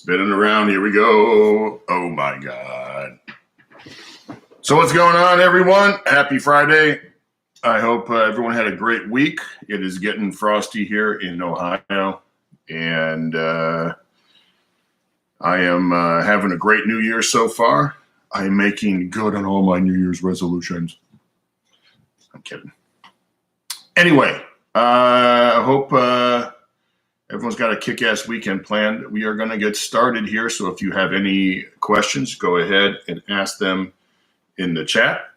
Spinning around. Here we go. Oh, my God. So what's going on, everyone? Happy Friday. I hope everyone had a great week. It is getting frosty here in Ohio, and I am having a great New Year so far. I am making good on all my New Year's resolutions. I'm kidding. Anyway, I hope everyone's got a kick-ass weekend planned. We are going to get started here, so if you have any questions, go ahead and ask them in the chat,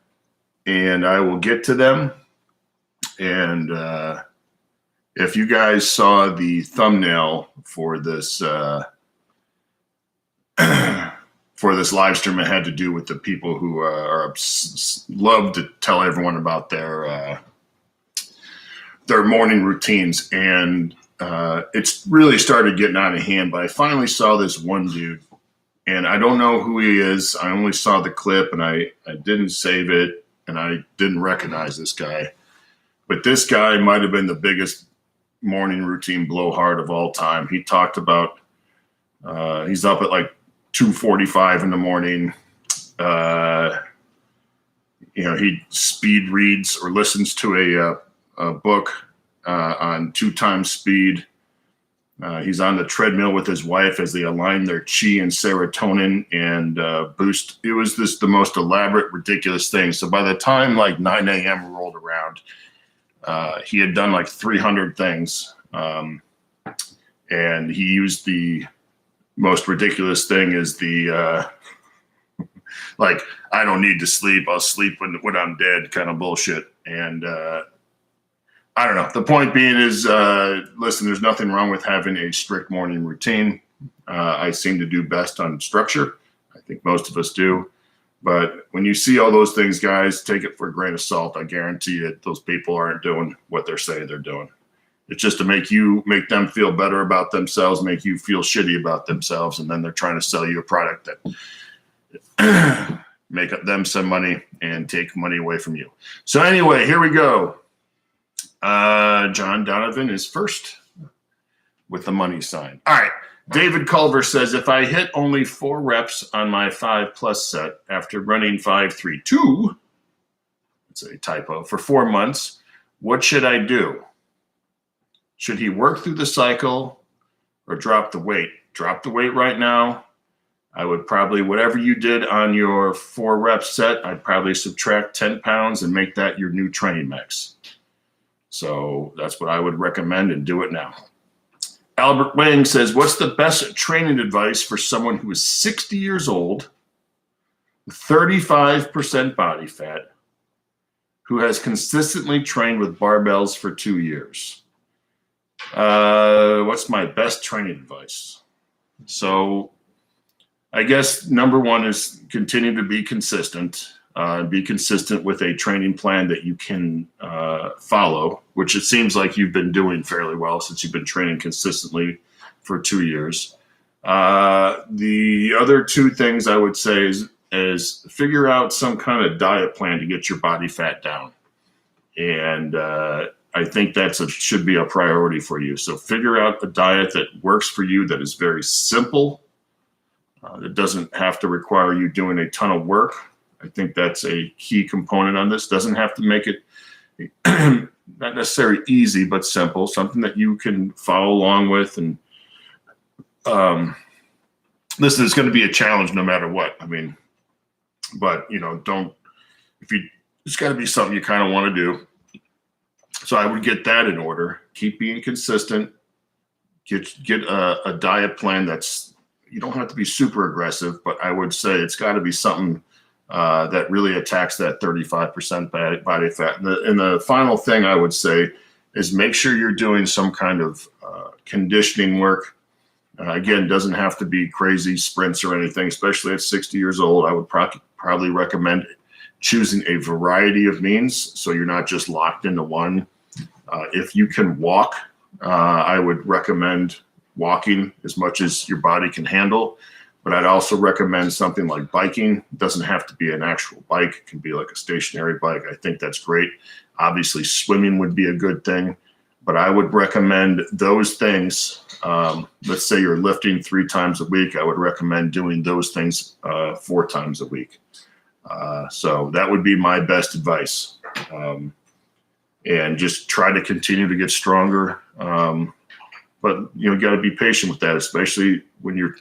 and I will get to them. And if you guys saw the thumbnail for this live stream, it had to do with the people who love to tell everyone about their morning routines, and it's really started getting out of hand. But I finally saw this one dude, and I don't know who he is. I only saw the clip, and I didn't save it, and I didn't recognize this guy. But this guy might have been the biggest morning routine blowhard of all time. He talked about he's up at like 2:45 in the morning. He speed reads or listens to a book on 2 times speed. He's on the treadmill with his wife as they align their chi and serotonin and boost. It was the most elaborate, ridiculous thing. So by the time like 9 a.m. rolled around, he had done like 300 things. And he used the most ridiculous thing is the like, I don't need to sleep. I'll sleep when I'm dead kind of bullshit. And I don't know. The point being is, listen, there's nothing wrong with having a strict morning routine. I seem to do best on structure. I think most of us do. But when you see all those things, guys, take it for a grain of salt. I guarantee you that those people aren't doing what they're saying they're doing. It's just to make them feel better about themselves, make you feel shitty about themselves, and then they're trying to sell you a product that make them some money and take money away from you. So anyway, here we go. John Donovan is first with the money sign. All right. David Culver says, if I hit only 4 reps on my 5+ set after running 5-3-2, it's a typo, for 4 months, what should I do? Should he work through the cycle or drop the weight? Drop the weight right now. I would probably, whatever you did on your 4 rep set, I'd probably subtract 10 pounds and make that your new training max. So that's what I would recommend, and do it now. Albert Wang says, what's the best training advice for someone who is 60 years old, 35% body fat, who has consistently trained with barbells for 2 years? What's my best training advice? So I guess number one is continue to be consistent. Be consistent with a training plan that you can follow, which it seems like you've been doing fairly well since you've been training consistently for 2 years. The other 2 things I would say is figure out some kind of diet plan to get your body fat down. And I think should be a priority for you. So figure out a diet that works for you, that is very simple, that doesn't have to require you doing a ton of work. I think that's a key component on this. Doesn't have to make it not necessarily easy, but simple, something that you can follow along with. And listen, it's going to be a challenge no matter what. I mean, but it's got to be something you kind of want to do. So I would get that in order. Keep being consistent. Get a diet plan you don't have to be super aggressive, but I would say it's got to be something that really attacks that 35% body fat. And the final thing I would say is make sure you're doing some kind of conditioning work. Again, doesn't have to be crazy sprints or anything, especially at 60 years old. I would probably recommend choosing a variety of means so you're not just locked into one. If you can walk, I would recommend walking as much as your body can handle. But I'd also recommend something like biking. It doesn't have to be an actual bike. It can be like a stationary bike. I think that's great. Obviously, swimming would be a good thing. but I would recommend those things. Let's say you're lifting 3 times a week. I would recommend doing those things 4 times a week. So that would be my best advice. And just try to continue to get stronger. But you got to be patient with that, especially when you're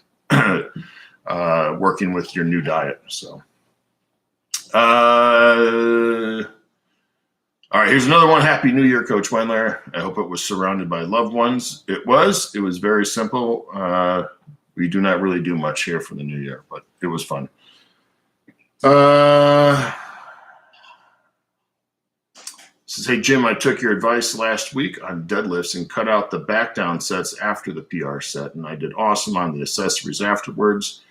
working with your new diet. So, all right, here's another one. Happy New Year, Coach Wendler. I hope it was surrounded by loved ones. It was. It was very simple. We do not really do much here for the new year, but it was fun. Says, hey, Jim, I took your advice last week on deadlifts and cut out the back down sets after the PR set, and I did awesome on the accessories afterwards.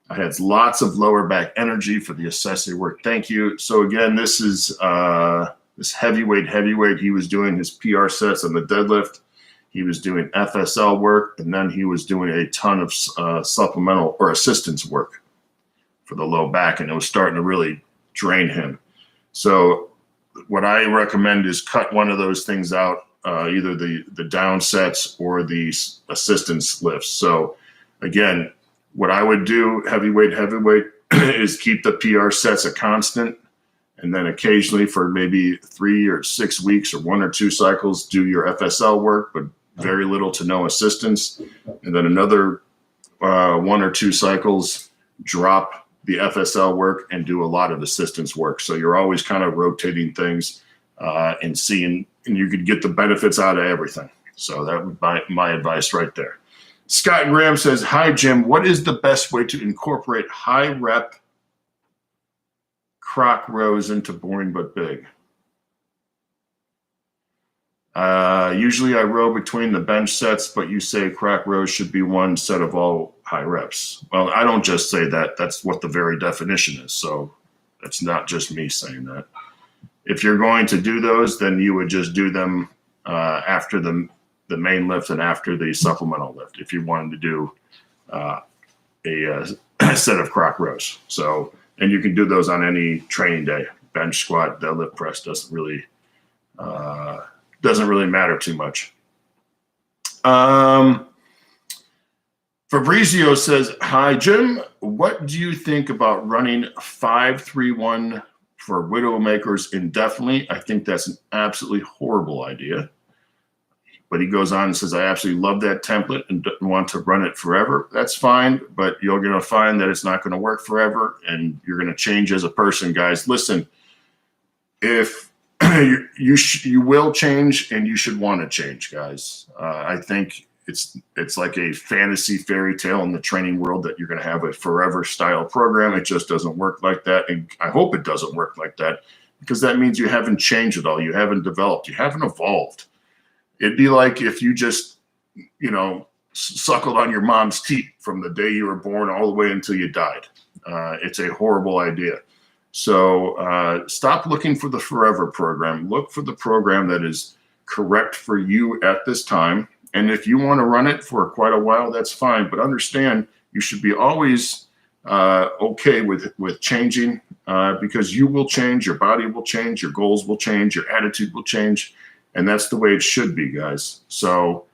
I had lots of lower back energy for the accessory work. Thank you. So again, this is this heavyweight. He was doing his PR sets on the deadlift. He was doing FSL work, and then he was doing a ton of supplemental or assistance work for the low back, and it was starting to really drain him. So what I recommend is cut one of those things out, either the down sets or the assistance lifts. So again, what I would do, heavyweight, is keep the PR sets a constant, and then occasionally for maybe 3 or 6 weeks or 1 or 2 cycles, do your FSL work, but very little to no assistance. And then another 1 or 2 cycles, drop the FSL work and do a lot of assistance work. So you're always kind of rotating things and seeing, and you could get the benefits out of everything. So that would be my advice right there. Scott Graham says, hi, Jim. What is the best way to incorporate high rep croc rows into boring but big? Usually I row between the bench sets, but you say croc rows should be one set of all high reps. Well, I don't just say that. That's what the very definition is. So that's not just me saying that. If you're going to do those, then you would just do them after the main lift and after the supplemental lift if you wanted to do a set of croc rows. So, and you can do those on any training day. Bench, squat, deadlift, press doesn't really matter too much. Fabrizio says, hi, Jim. What do you think about running 5-3-1 for Widowmakers indefinitely? I think that's an absolutely horrible idea. But he goes on and says, I absolutely love that template and don't want to run it forever. That's fine, but you're going to find that it's not going to work forever, and you're going to change as a person, guys. Listen, if you will change, and you should want to change, guys. I think it's like a fantasy fairy tale in the training world that you're going to have a forever style program. It just doesn't work like that, and I hope it doesn't work like that, because that means you haven't changed at all. You haven't developed. You haven't evolved. It'd be like if you just, suckled on your mom's teat from the day you were born all the way until you died. It's a horrible idea. So stop looking for the forever program. Look for the program that is correct for you at this time. And if you want to run it for quite a while, that's fine. But understand, you should be always okay with changing, because you will change, your body will change, your goals will change, your attitude will change. And that's the way it should be, guys. So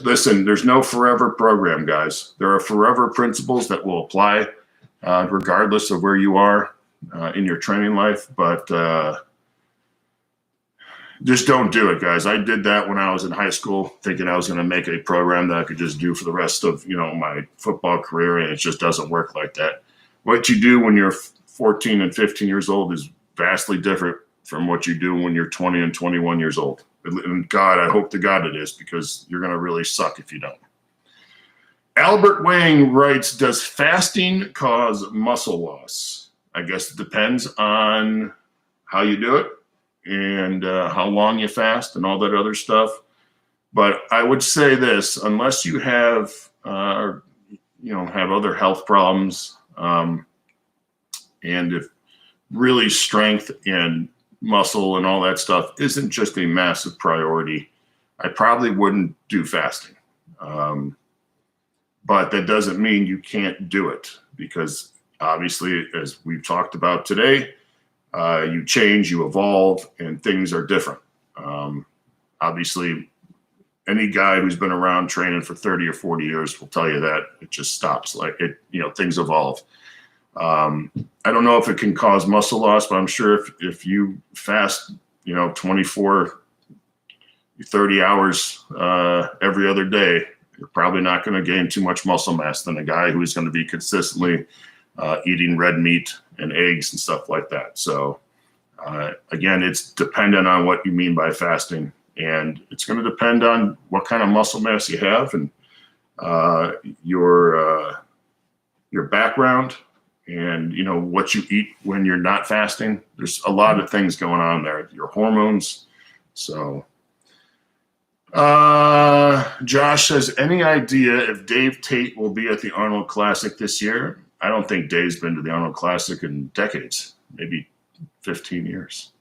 listen, there's no forever program, guys. There are forever principles that will apply regardless of where you are in your training life. But just don't do it, guys. I did that when I was in high school, thinking I was going to make a program that I could just do for the rest of, my football career, and it just doesn't work like that. What you do when you're 14 and 15 years old is vastly different from what you do when you're 20 and 21 years old. And God, I hope to God it is, because you're going to really suck if you don't. Albert Wang writes, does fasting cause muscle loss? I guess it depends on how you do it and how long you fast and all that other stuff. But I would say this, unless you have, have other health problems, and if really strength and muscle and all that stuff isn't just a massive priority, I probably wouldn't do fasting. But that doesn't mean you can't do it, because obviously, as we've talked about today, you change, you evolve, and things are different. Obviously, any guy who's been around training for 30 or 40 years will tell you that it just stops. Like it, things evolve. I don't know if it can cause muscle loss, but I'm sure if you fast, 24, 30 hours every other day, you're probably not going to gain too much muscle mass than a guy who's going to be consistently eating red meat and eggs and stuff like that. So again, it's dependent on what you mean by fasting, and it's going to depend on what kind of muscle mass you have and your background and what you eat when you're not fasting. There's a lot of things going on there, your hormones. So Josh says, any idea if Dave Tate will be at the Arnold Classic this year? I don't think Dave's been to the Arnold Classic in decades, maybe 15 years.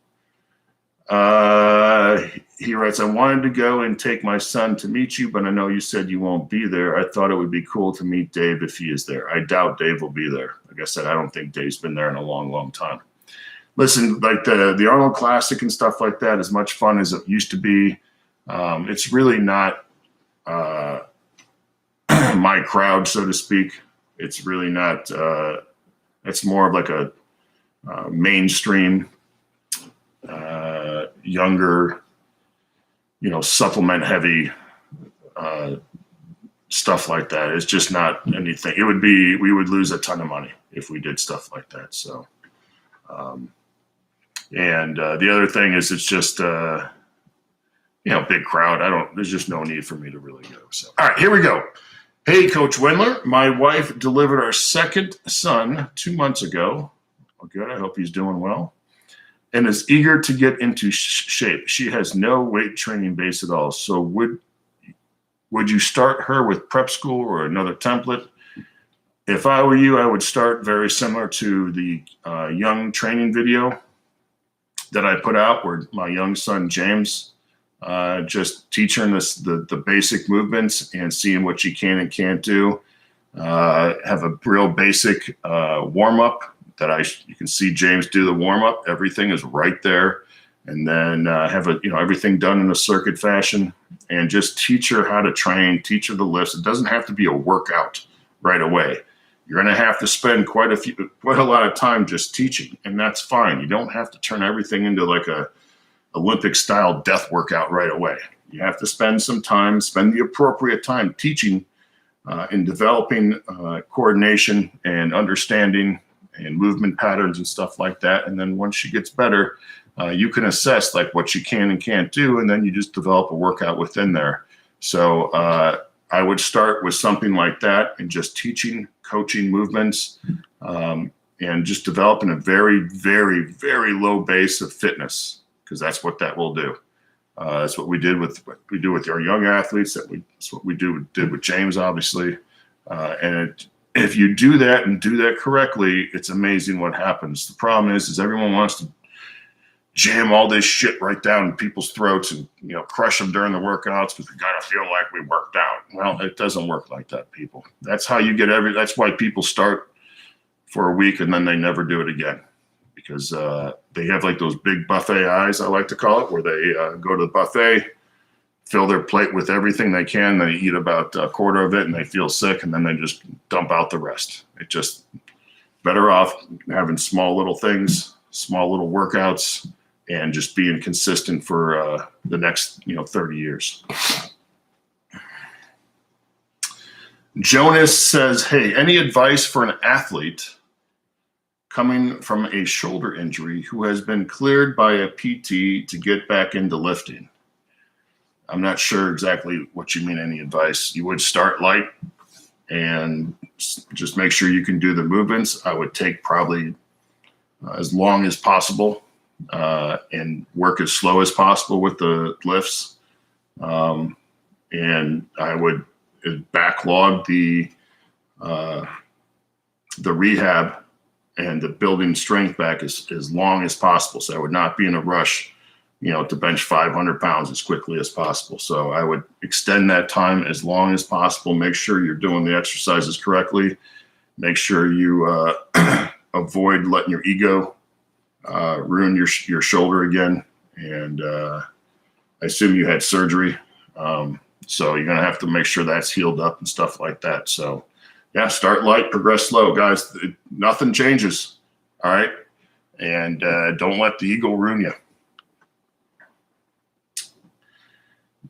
He writes, I wanted to go and take my son to meet you, but I know you said you won't be there. I thought it would be cool to meet Dave if he is there. I doubt Dave will be there. Like I said, I don't think Dave's been there in a long, long time. Listen, like the Arnold Classic and stuff like that, as much fun as it used to be, it's really not my crowd, so to speak. It's really not, it's more of like a mainstream, younger, supplement heavy stuff like that. It's just not anything. We would lose a ton of money if we did stuff like that. So, and the other thing is it's just, big crowd. There's just no need for me to really go. So, all right, here we go. Hey, Coach Wendler, my wife delivered our second son 2 months ago. Oh, good. I hope he's doing well. And is eager to get into shape. She has no weight training base at all. So would you start her with prep school or another template? If I were you, I would start very similar to the young training video that I put out where my young son, James, just teaching the basic movements and seeing what you can and can't do. Have a real basic warm-up that you can see James do the warm-up. Everything is right there. And then have everything done in a circuit fashion and just teach her how to train, teach her the lifts. It doesn't have to be a workout right away. You're going to have to spend quite a lot of time just teaching, and that's fine. You don't have to turn everything into like a Olympic style death workout right away. You have to spend the appropriate time teaching and developing coordination and understanding and movement patterns and stuff like that. And then once she gets better, you can assess like what she can and can't do. And then you just develop a workout within there. So I would start with something like that and just teaching, coaching movements, and just developing a very, very, very low base of fitness, because that's what that will do. That's what we do with our young athletes. That's what we did with James, obviously. If you do that and do that correctly, it's amazing what happens. The problem is everyone wants to jam all this shit right down people's throats and crush them during the workouts because we gotta feel like we worked out. Well, it doesn't work like that, people. That's how you get that's why people start for a week and then they never do it again, because they have like those big buffet eyes, I like to call it, where they go to the buffet, fill their plate with everything they can, they eat about a quarter of it and they feel sick, and then they just dump out the rest. It just better off having small little things, small little workouts, and just being consistent for the next 30 years. Jonas says, hey, any advice for an athlete coming from a shoulder injury who has been cleared by a PT to get back into lifting? I'm not sure exactly what you mean, any advice. You would start light and just make sure you can do the movements. I would take probably as long as possible and work as slow as possible with the lifts. And I would backlog the rehab and the building strength back as long as possible. So I would not be in a rush, to bench 500 pounds as quickly as possible. So I would extend that time as long as possible. Make sure you're doing the exercises correctly. Make sure you avoid letting your ego ruin your shoulder again. And I assume you had surgery. So you're going to have to make sure that's healed up and stuff like that. So yeah, start light, progress slow, guys. Nothing changes. All right. And don't let the ego ruin you.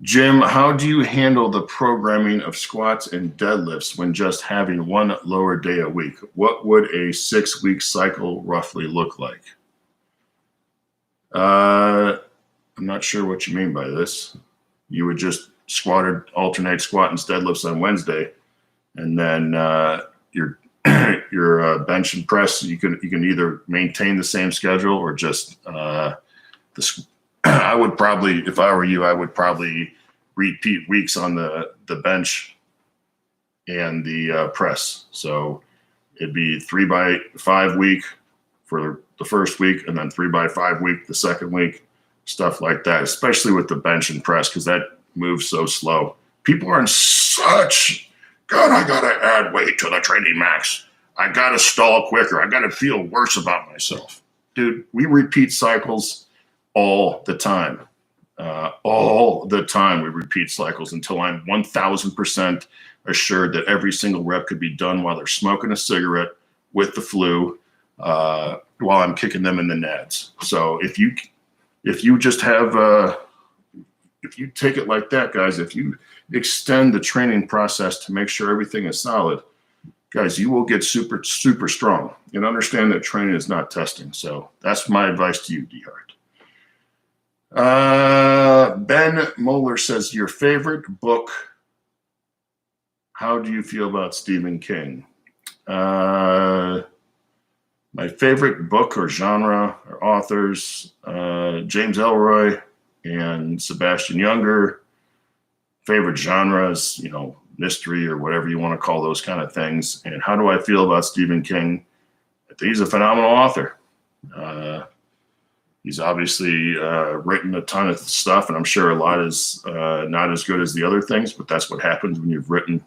Jim, how do you handle the programming of squats and deadlifts when just having one lower day a week? What would a 6-week cycle roughly look like? I'm not sure what you mean by this. You would just alternate squat and deadlifts on Wednesday, and then your bench and press, you can either maintain the same schedule or just I would probably, if I were you, I would probably repeat weeks on the bench and the press. So it'd be 3x5 week for the first week, and then 3x5 week the second week, stuff like that, especially with the bench and press, because that moves so slow. People are in such, God, I got to add weight to the training max. I got to stall quicker. I got to feel worse about myself. Dude, we repeat cycles all the time. All the time we repeat cycles until I'm 1000% assured that every single rep could be done while they're smoking a cigarette with the flu while I'm kicking them in the nads. So if you just have if you take it like that, guys, if you extend the training process to make sure everything is solid, guys, you will get super, super strong. And understand that training is not testing. So that's my advice to you, D-Hart. Ben Moeller says, your favorite book. How do you feel about Stephen King? My favorite book or genre or authors, James Ellroy and Sebastian Junger. Favorite genres, mystery or whatever you want to call those kind of things. And how do I feel about Stephen King? I think he's a phenomenal author. He's obviously written a ton of stuff, and I'm sure a lot is not as good as the other things, but that's what happens when you've written,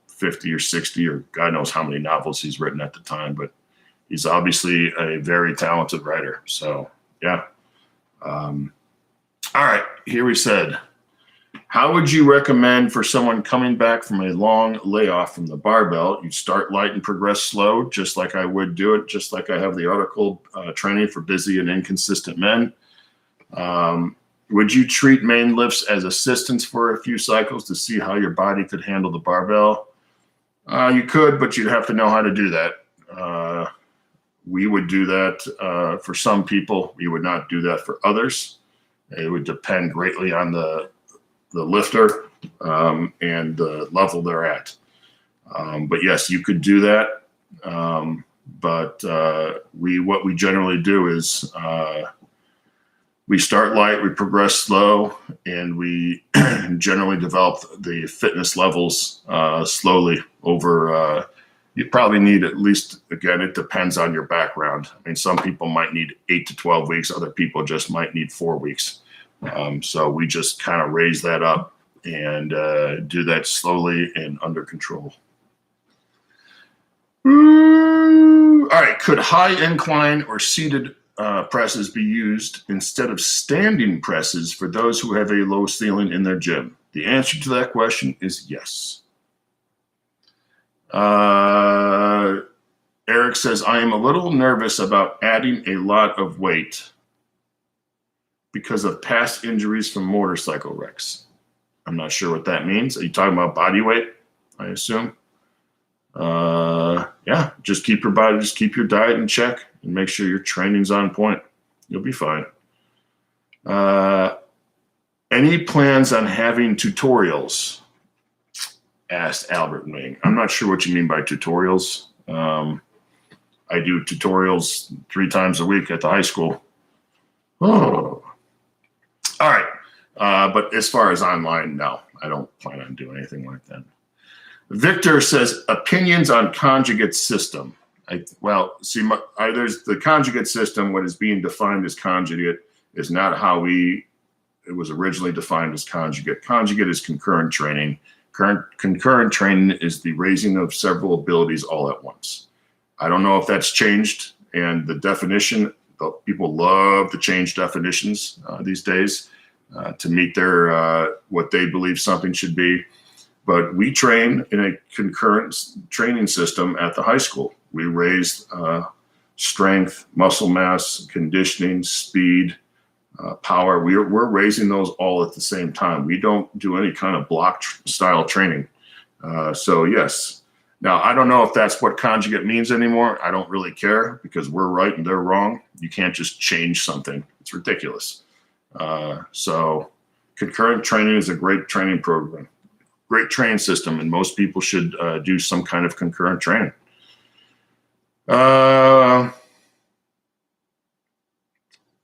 50 or 60 or God knows how many novels he's written at the time. But he's obviously a very talented writer. So, yeah. All right, here we said, how would you recommend for someone coming back from a long layoff from the barbell? You start light and progress slow, just like I would do it, just like I have the article training for busy and inconsistent men. Would you treat main lifts as assistance for a few cycles to see how your body could handle the barbell? You could, but you'd have to know how to do that. We would do that for some people. We would not do that for others. It would depend greatly on the lifter and the level they're at. But yes, you could do that. But what we generally do is we start light, we progress slow, and we generally develop the fitness levels slowly over. You probably need at least, again, it depends on your background. I mean, some people might need 8 to 12 weeks. Other people just might need 4 weeks. So we just kind of raise that up and do that slowly and under control. All right. Could high incline or seated presses be used instead of standing presses for those who have a low ceiling in their gym? The answer to that question is yes. Eric says, I am a little nervous about adding a lot of weight because of past injuries from motorcycle wrecks. I'm not sure what that means. Are you talking about body weight, I assume? Yeah, just keep your diet in check and make sure your training's on point. You'll be fine. Any plans on having tutorials? Asked Albert Wing. I'm not sure what you mean by tutorials. I do tutorials 3 times a week at the high school. Oh. All right. But as far as online, no, I don't plan on doing anything like that. Victor says, opinions on conjugate system. There's the conjugate system. What is being defined as conjugate is not how it was originally defined as conjugate. Conjugate is concurrent training. Concurrent training is the raising of several abilities all at once. I don't know if that's changed, and the definition, people love to change definitions these days. to meet their what they believe something should be. But we train in a concurrent training system at the high school. We raised strength, muscle mass, conditioning, speed, power. We're raising those all at the same time. We don't do any kind of block style training. So yes. Now, I don't know if that's what conjugate means anymore. I don't really care because we're right and they're wrong. You can't just change something. It's ridiculous. So concurrent training is a great training program, great training system, and most people should do some kind of concurrent training.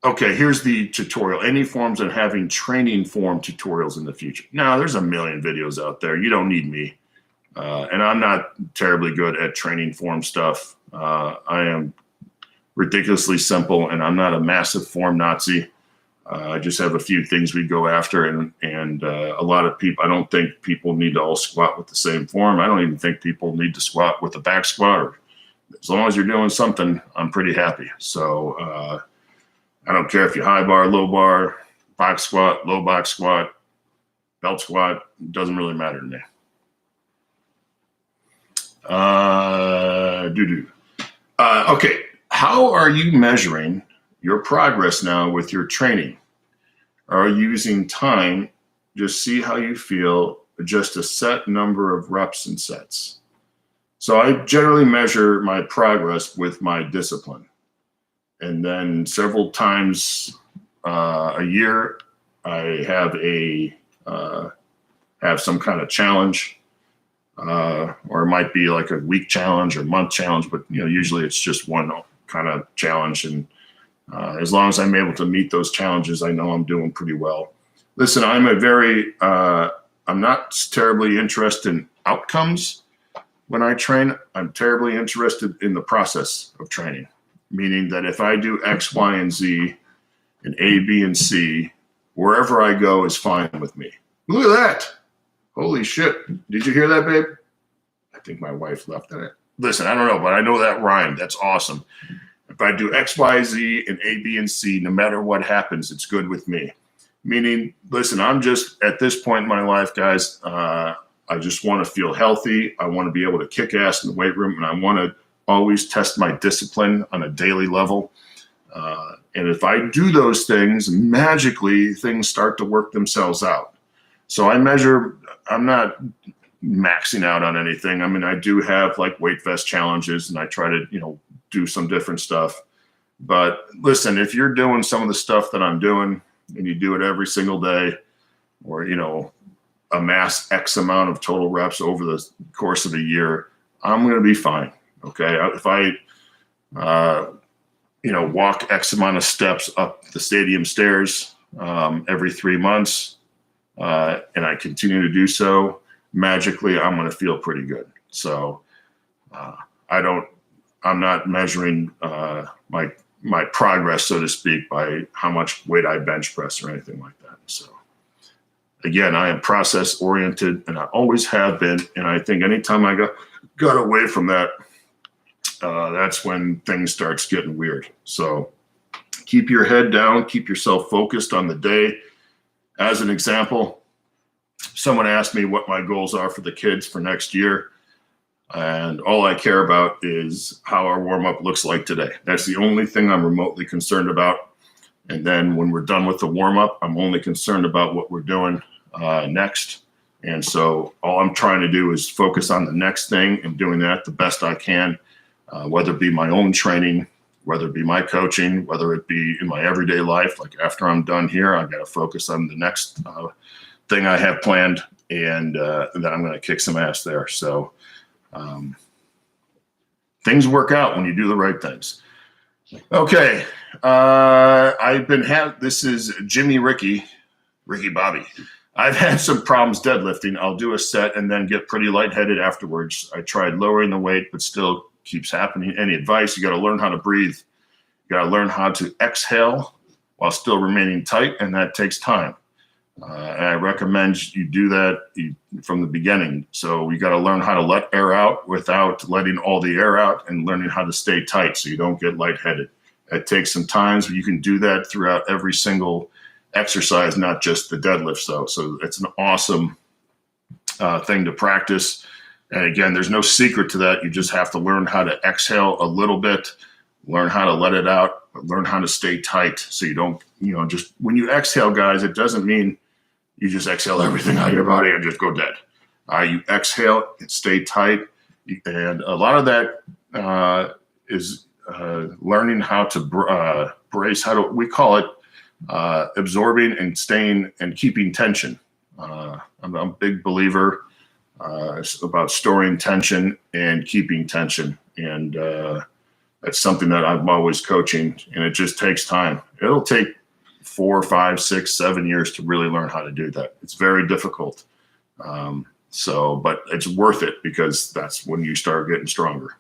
Okay, here's the tutorial. Any forms of having training form tutorials in the future. Now, there's a million videos out there. You don't need me. And I'm not terribly good at training form stuff. I am ridiculously simple, and I'm not a massive form Nazi. I just have a few things we go after, and a lot of people, I don't think people need to all squat with the same form. I don't even think people need to squat with a back squat. Or, as long as you're doing something, I'm pretty happy. So I don't care if you high bar, low bar, box squat, low box squat, belt squat, it doesn't really matter to me. Okay, how are you measuring your progress now with your training? Are you using time? Just see how you feel, just a set number of reps and sets. So I generally measure my progress with my discipline. And then several times a year, I have some kind of challenge. Or it might be like a week challenge or month challenge, but usually it's just one kind of challenge. And as long as I'm able to meet those challenges, I know I'm doing pretty well. Listen, I'm not terribly interested in outcomes when I train. I'm terribly interested in the process of training, meaning that if I do X, Y, and Z, and A, B, and C, wherever I go is fine with me. Look at that. Holy shit. Did you hear that, babe? I think my wife left in it. Listen, I don't know, but I know that rhymed. That's awesome. If I do X, Y, Z, and A, B, and C, no matter what happens, it's good with me. Meaning, listen, I'm just at this point in my life, guys, I just want to feel healthy. I want to be able to kick ass in the weight room, and I want to always test my discipline on a daily level. And if I do those things, magically things start to work themselves out. So I measure, I'm not maxing out on anything. I mean, I do have like weight vest challenges, and I try to, do some different stuff. But listen, if you're doing some of the stuff that I'm doing and you do it every single day, or, amass X amount of total reps over the course of a year, I'm going to be fine. Okay. If I, walk X amount of steps up the stadium stairs every 3 months, and I continue to do so, magically, I'm going to feel pretty good. So I'm not measuring my progress, so to speak, by how much weight I bench press or anything like that. So again, I am process oriented, and I always have been. And I think anytime I got away from that, that's when things starts getting weird. So keep your head down, keep yourself focused on the day. As an example, someone asked me what my goals are for the kids for next year. And all I care about is how our warm-up looks like today. That's the only thing I'm remotely concerned about. And then when we're done with the warm-up, I'm only concerned about what we're doing next. And so all I'm trying to do is focus on the next thing and doing that the best I can, whether it be my own training, whether it be my coaching, whether it be in my everyday life. Like after I'm done here, I've got to focus on the next thing I have planned, and then I'm going to kick some ass there. So things work out when you do the right things. Okay. This is Ricky Bobby. I've had some problems deadlifting. I'll do a set and then get pretty lightheaded afterwards. I tried lowering the weight, but still keeps happening. Any advice? You got to learn how to breathe. You got to learn how to exhale while still remaining tight, and that takes time. And I recommend you do that from the beginning. So you got to learn how to let air out without letting all the air out, and learning how to stay tight so you don't get lightheaded. It takes some time, but you can do that throughout every single exercise, not just the deadlifts though. So it's an awesome thing to practice. And again, there's no secret to that. You just have to learn how to exhale a little bit, learn how to let it out, learn how to stay tight. So you don't, just when you exhale, guys, it doesn't mean you just exhale everything out of your body and just go dead. You exhale and stay tight. And a lot of that is learning how to brace, we call it absorbing and staying and keeping tension. I'm a big believer about storing tension and keeping tension. And that's something that I'm always coaching, and it just takes time. It'll take 4, 5, 6, 7 years to really learn how to do that. It's very difficult. But it's worth it because that's when you start getting stronger.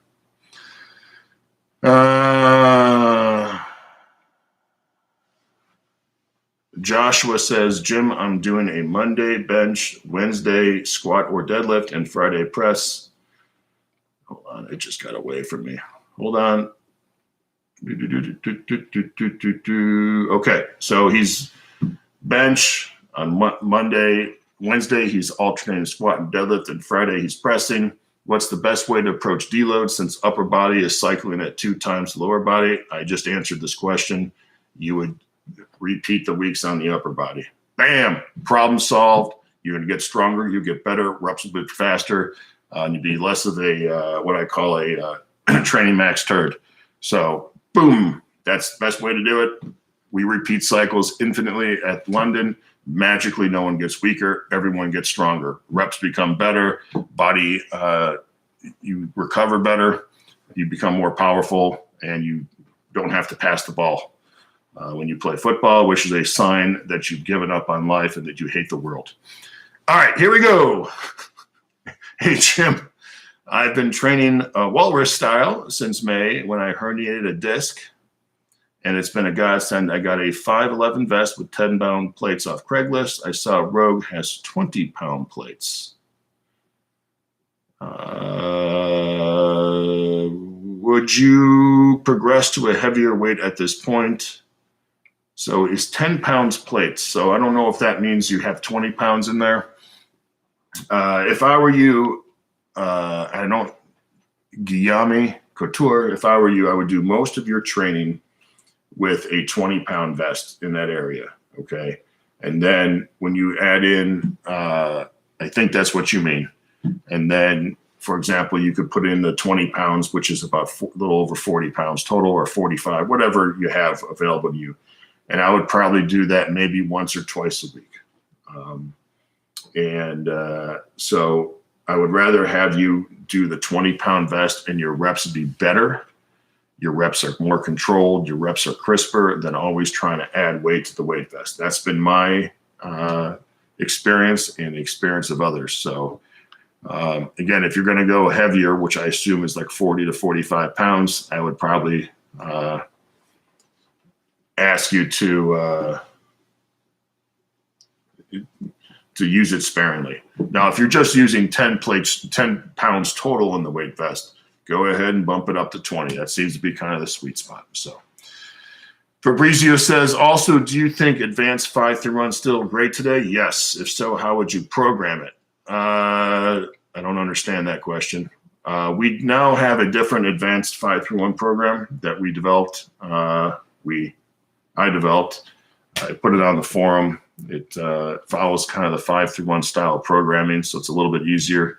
Joshua says, Jim, I'm doing a Monday bench, Wednesday squat or deadlift, and Friday press. Hold on, it just got away from me. Hold on. Okay, so he's bench on Monday. Wednesday, he's alternating squat and deadlift, and Friday, he's pressing. What's the best way to approach deload since upper body is cycling at 2 times the lower body? I just answered this question. You would repeat the weeks on the upper body. Bam! Problem solved. You're going to get stronger. You get better. Reps a bit faster. And you'd be less of a, what I call a training max turd. So, boom. That's the best way to do it. We repeat cycles infinitely at London. Magically, no one gets weaker. Everyone gets stronger. Reps become better. Body, you recover better. You become more powerful, and you don't have to pass the ball when you play football, which is a sign that you've given up on life and that you hate the world. All right, here we go. Hey, Jim, I've been training walrus style since May when I herniated a disc, and it's been a godsend. I got a 5'11" vest with 10-pound plates off Craigslist. I saw Rogue has 20-pound plates. Would you progress to a heavier weight at this point? So it's 10 pounds plates. So I don't know if that means you have 20 pounds in there. If I were you, Guillaume Couture, if I were you, I would do most of your training with a 20-pound vest in that area, okay? And then when you add in, I think that's what you mean. And then, for example, you could put in the 20 pounds, which is about a little over 40 pounds total, or 45, whatever you have available to you. And I would probably do that maybe once or twice a week. So I would rather have you do the 20-pound vest and your reps be better. Your reps are more controlled. Your reps are crisper than always trying to add weight to the weight vest. That's been my experience and the experience of others. So again, if you're going to go heavier, which I assume is like 40 to 45 pounds, I would probably ask you to use it sparingly. Now, if you're just using 10 pounds total in the weight vest, go ahead and bump it up to 20. That seems to be kind of the sweet spot. So Fabrizio says, also, do you think advanced 5-through-1 still great today? Yes. If so, how would you program it? I don't understand that question. We now have a different advanced 5-through-1 program that we developed. I developed. I put it on the forum. It follows kind of the 5-through-1 style of programming, so it's a little bit easier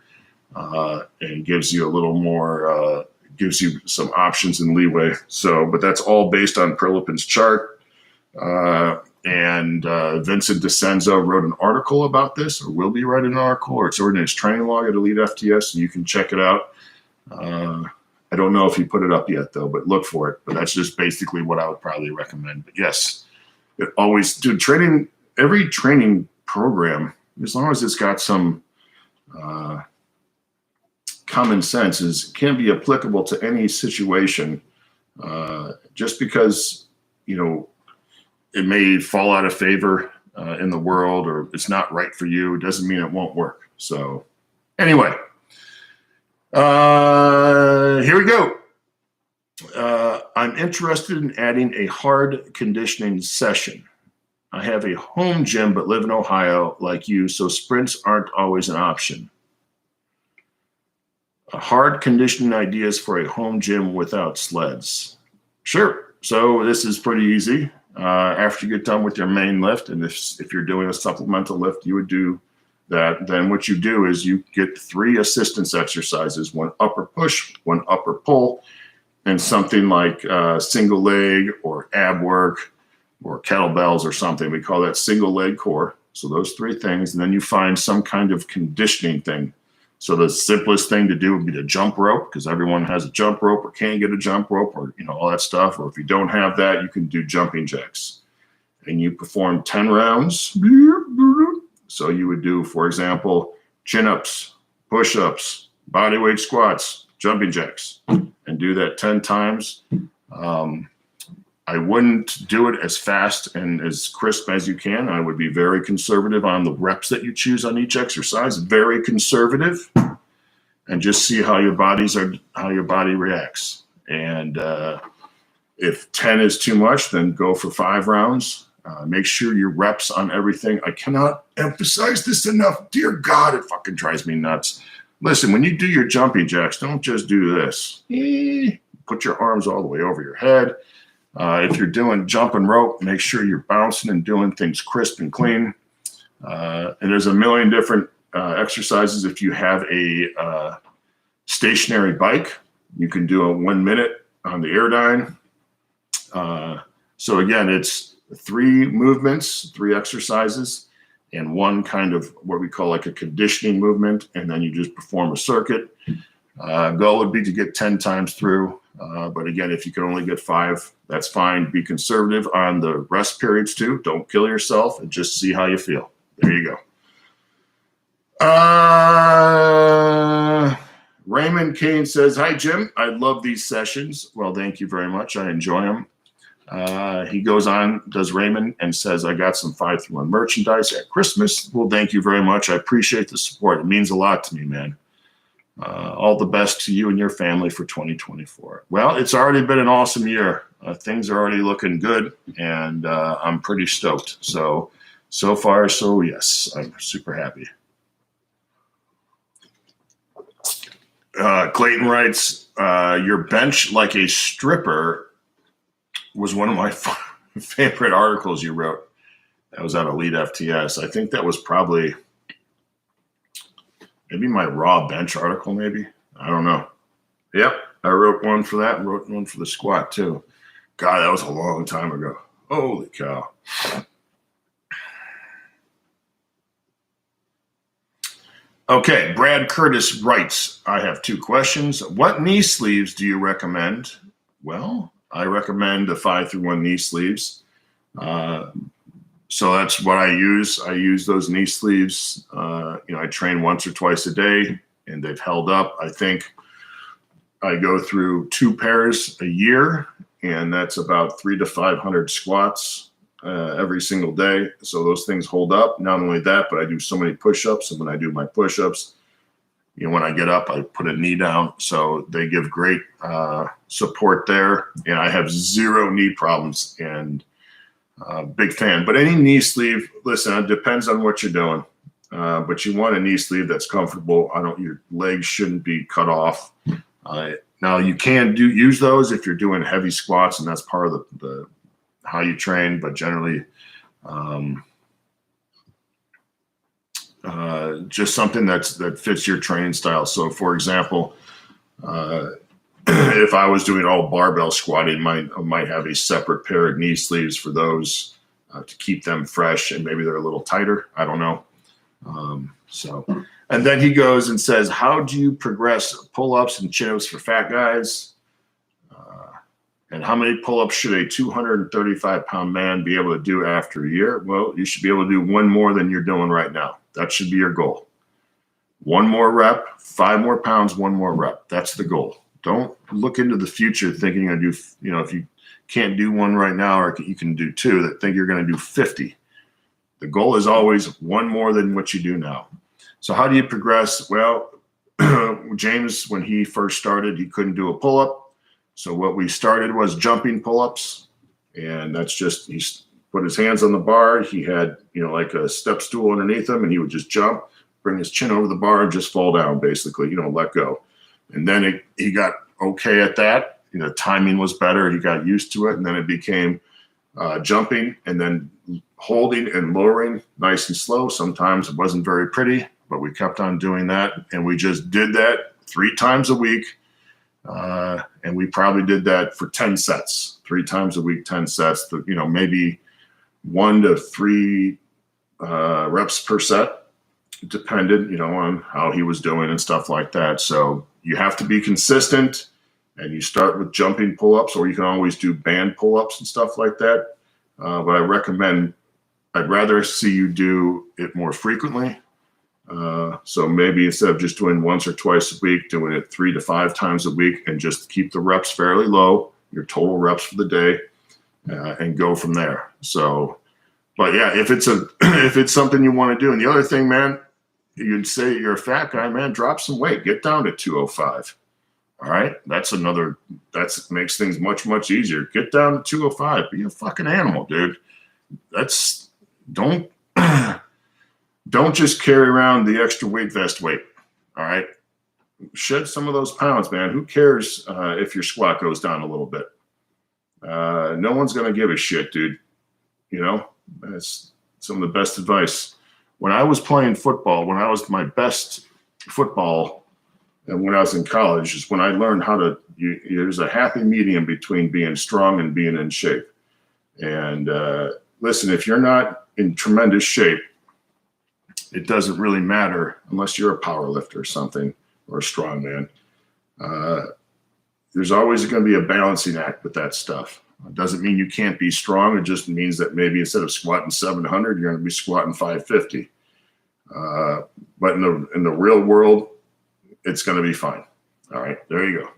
and gives you a little more, gives you some options and leeway. So, but that's all based on Prilipin's chart. And Vincent DeCenzo wrote an article about this, or will be writing an article, or it's already in his training log at Elite FTS, and you can check it out. I don't know if he put it up yet, though, but look for it. But that's just basically what I would probably recommend. But yes, it always, dude, every training program, as long as it's got some common sense, can be applicable to any situation. Just because, it may fall out of favor in the world, or it's not right for you, it doesn't mean it won't work. So anyway, here we go. I'm interested in adding a hard conditioning session. I have a home gym but live in Ohio like you, so sprints aren't always an option. Hard conditioning ideas for a home gym without sleds. Sure. So this is pretty easy. After you get done with your main lift, and if you're doing a supplemental lift, you would do that. Then what you do is you get 3 assistance exercises, 1 upper push, 1 upper pull, and something like single leg or ab work or kettlebells or something. We call that single leg core. So those 3 things, and then you find some kind of conditioning thing. So the simplest thing to do would be to jump rope, because everyone has a jump rope or can get a jump rope, or all that stuff. Or if you don't have that, you can do jumping jacks, and you perform 10 rounds. So you would do, for example, chin-ups, push-ups, bodyweight squats, jumping jacks, and do that 10 times. I wouldn't do it as fast and as crisp as you can. I would be very conservative on the reps that you choose on each exercise, very conservative, and just see how your body reacts. And if 10 is too much, then go for 5 rounds. Make sure your reps on everything. I cannot emphasize this enough. Dear God, it fucking drives me nuts. Listen, when you do your jumping jacks, don't just do this. Put your arms all the way over your head. If you're doing jumping rope, make sure you're bouncing and doing things crisp and clean. And there's a million different exercises. If you have a stationary bike, you can do a 1 minute on the Airdyne. So again, it's 3 movements, 3 exercises, and 1 kind of what we call like a conditioning movement. And then you just perform a circuit. Goal would be to get 10 times through. But again, if you can only get 5, that's fine. Be conservative on the rest periods too. Don't kill yourself, and just see how you feel. There you go. Raymond Kane says, "Hi, Jim. I love these sessions." Well, thank you very much. I enjoy them. He goes on, does Raymond, and says, "I got some 5-through-1 merchandise at Christmas." Well, thank you very much. I appreciate the support. It means a lot to me, man. All the best to you and your family for 2024. Well, it's already been an awesome year. Things are already looking good, and I'm pretty stoked. So far, so yes, I'm super happy. Clayton writes, "Your bench like a stripper" was one of my favorite articles you wrote. That was at Elite FTS. I think that was probably maybe my raw bench article, maybe. I don't know. Yep, I wrote one for that and wrote one for the squat too. God, that was a long time ago. Holy cow. Okay, Brad Curtis writes, "I have 2 questions. What knee sleeves do you recommend?" Well, I recommend the 5-through-1 knee sleeves. So that's what I use. I use those knee sleeves. I train once or twice a day, and they've held up. I think I go through 2 pairs a year, and that's about 300 to 500 squats every single day. So those things hold up. Not only that, but I do so many push-ups, and when I do my push-ups, when I get up, I put a knee down. So they give great support there, and I have 0 knee problems, and big fan. But any knee sleeve, listen, it depends on what you're doing. But you want a knee sleeve that's comfortable. Your legs shouldn't be cut off. Now you can use those if you're doing heavy squats, and that's part of the how you train. But generally, just something that fits your training style. So, for example, if I was doing all barbell squatting, I might have a separate pair of knee sleeves for those to keep them fresh, and maybe they're a little tighter. I don't know. And then he goes and says, "How do you progress pull-ups and chin-ups for fat guys? And how many pull-ups should a 235-pound man be able to do after a year?" Well, you should be able to do 1 more than you're doing right now. That should be your goal. 1 more rep, 5 more pounds, 1 more rep. That's the goal. Don't look into the future thinking you're going to do, if you can't do 1 right now, or you can do 2, that think you're going to do 50. The goal is always 1 more than what you do now. So how do you progress? Well, James, when he first started, he couldn't do a pull-up. So what we started was jumping pull-ups, and that's just, put his hands on the bar. He had, like a step stool underneath him, and he would just jump, bring his chin over the bar, and just fall down, basically, let go. And then he got okay at that. Timing was better. He got used to it, and then it became jumping and then holding and lowering nice and slow. Sometimes it wasn't very pretty, but we kept on doing that, and we just did that 3 times a week. And we probably did that for 10 sets, 3 times a week, 10 sets, maybe 1 to 3 reps per set, depended, on how he was doing and stuff like that. So you have to be consistent, and you start with jumping pull-ups, or you can always do band pull-ups and stuff like that. But I'd rather see you do it more frequently. So maybe instead of just doing once or twice a week, doing it 3 to 5 times a week, and just keep the reps fairly low, your total reps for the day, and go from there. So, but yeah, if it's something you want to do. And the other thing, man, you'd say you're a fat guy, man, drop some weight, get down to 205. All right. That makes things much, much easier. Get down to 205, be a fucking animal, dude. Don't just carry around the extra weight vest weight. All right. Shed some of those pounds, man. Who cares if your squat goes down a little bit? No one's going to give a shit, dude. That's some of the best advice. When I was playing football, when I was my best football, and when I was in college, is when I learned how there's a happy medium between being strong and being in shape. And listen, if you're not in tremendous shape, it doesn't really matter unless you're a power lifter or something, or a strong man. There's always going to be a balancing act with that stuff. It doesn't mean you can't be strong. It just means that maybe instead of squatting 700, you're going to be squatting 550. But in the real world, it's going to be fine. All right, there you go.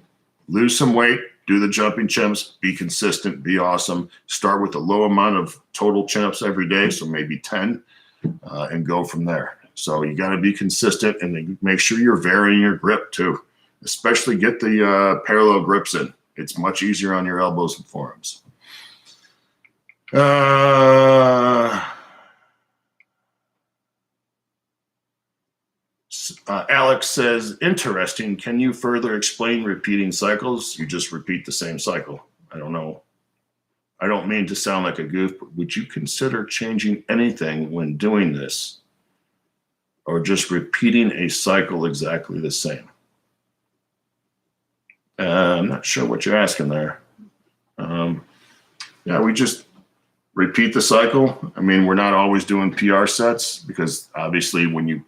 Lose some weight, do the jumping chin-ups, be consistent, be awesome. Start with a low amount of total chin-ups every day, so maybe 10. And go from there. So you got to be consistent, and then make sure you're varying your grip too. Especially get the parallel grips in. It's much easier on your elbows and forearms. Alex says, interesting. Can you further explain repeating cycles? You just repeat the same cycle. I don't know. I don't mean to sound like a goof, but would you consider changing anything when doing this, or just repeating a cycle exactly the same? I'm not sure what you're asking there. Yeah, we just repeat the cycle. I mean, we're not always doing PR sets, because obviously when you're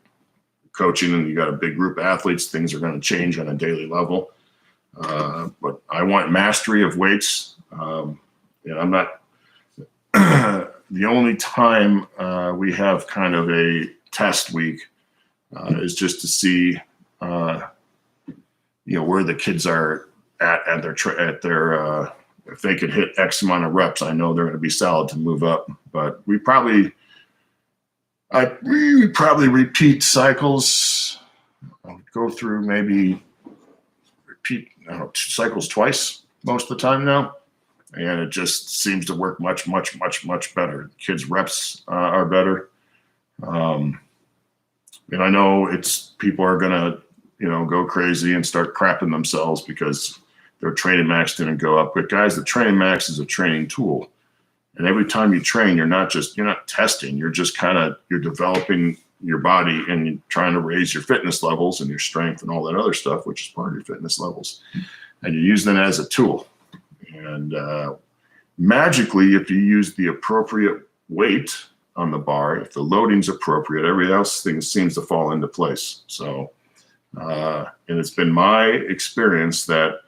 coaching and you got a big group of athletes, things are going to change on a daily level. But I want mastery of weights. I'm not the only time we have kind of a test week is just to see where the kids are at their if they could hit X amount of reps. I know they're going to be solid to move up, but we probably repeat cycles. I'll go through maybe repeat cycles twice most of the time now. And it just seems to work much, much, much, much better. Kids' reps are better. And I know people are going to, go crazy and start crapping themselves because their training max didn't go up. But guys, the training max is a training tool. And every time you train, you're not testing. You're just you're developing your body and trying to raise your fitness levels and your strength and all that other stuff, which is part of your fitness levels. And you're using it as a tool. And magically, if you use the appropriate weight on the bar, if the loading's appropriate, everything else seems to fall into place. So, and it's been my experience that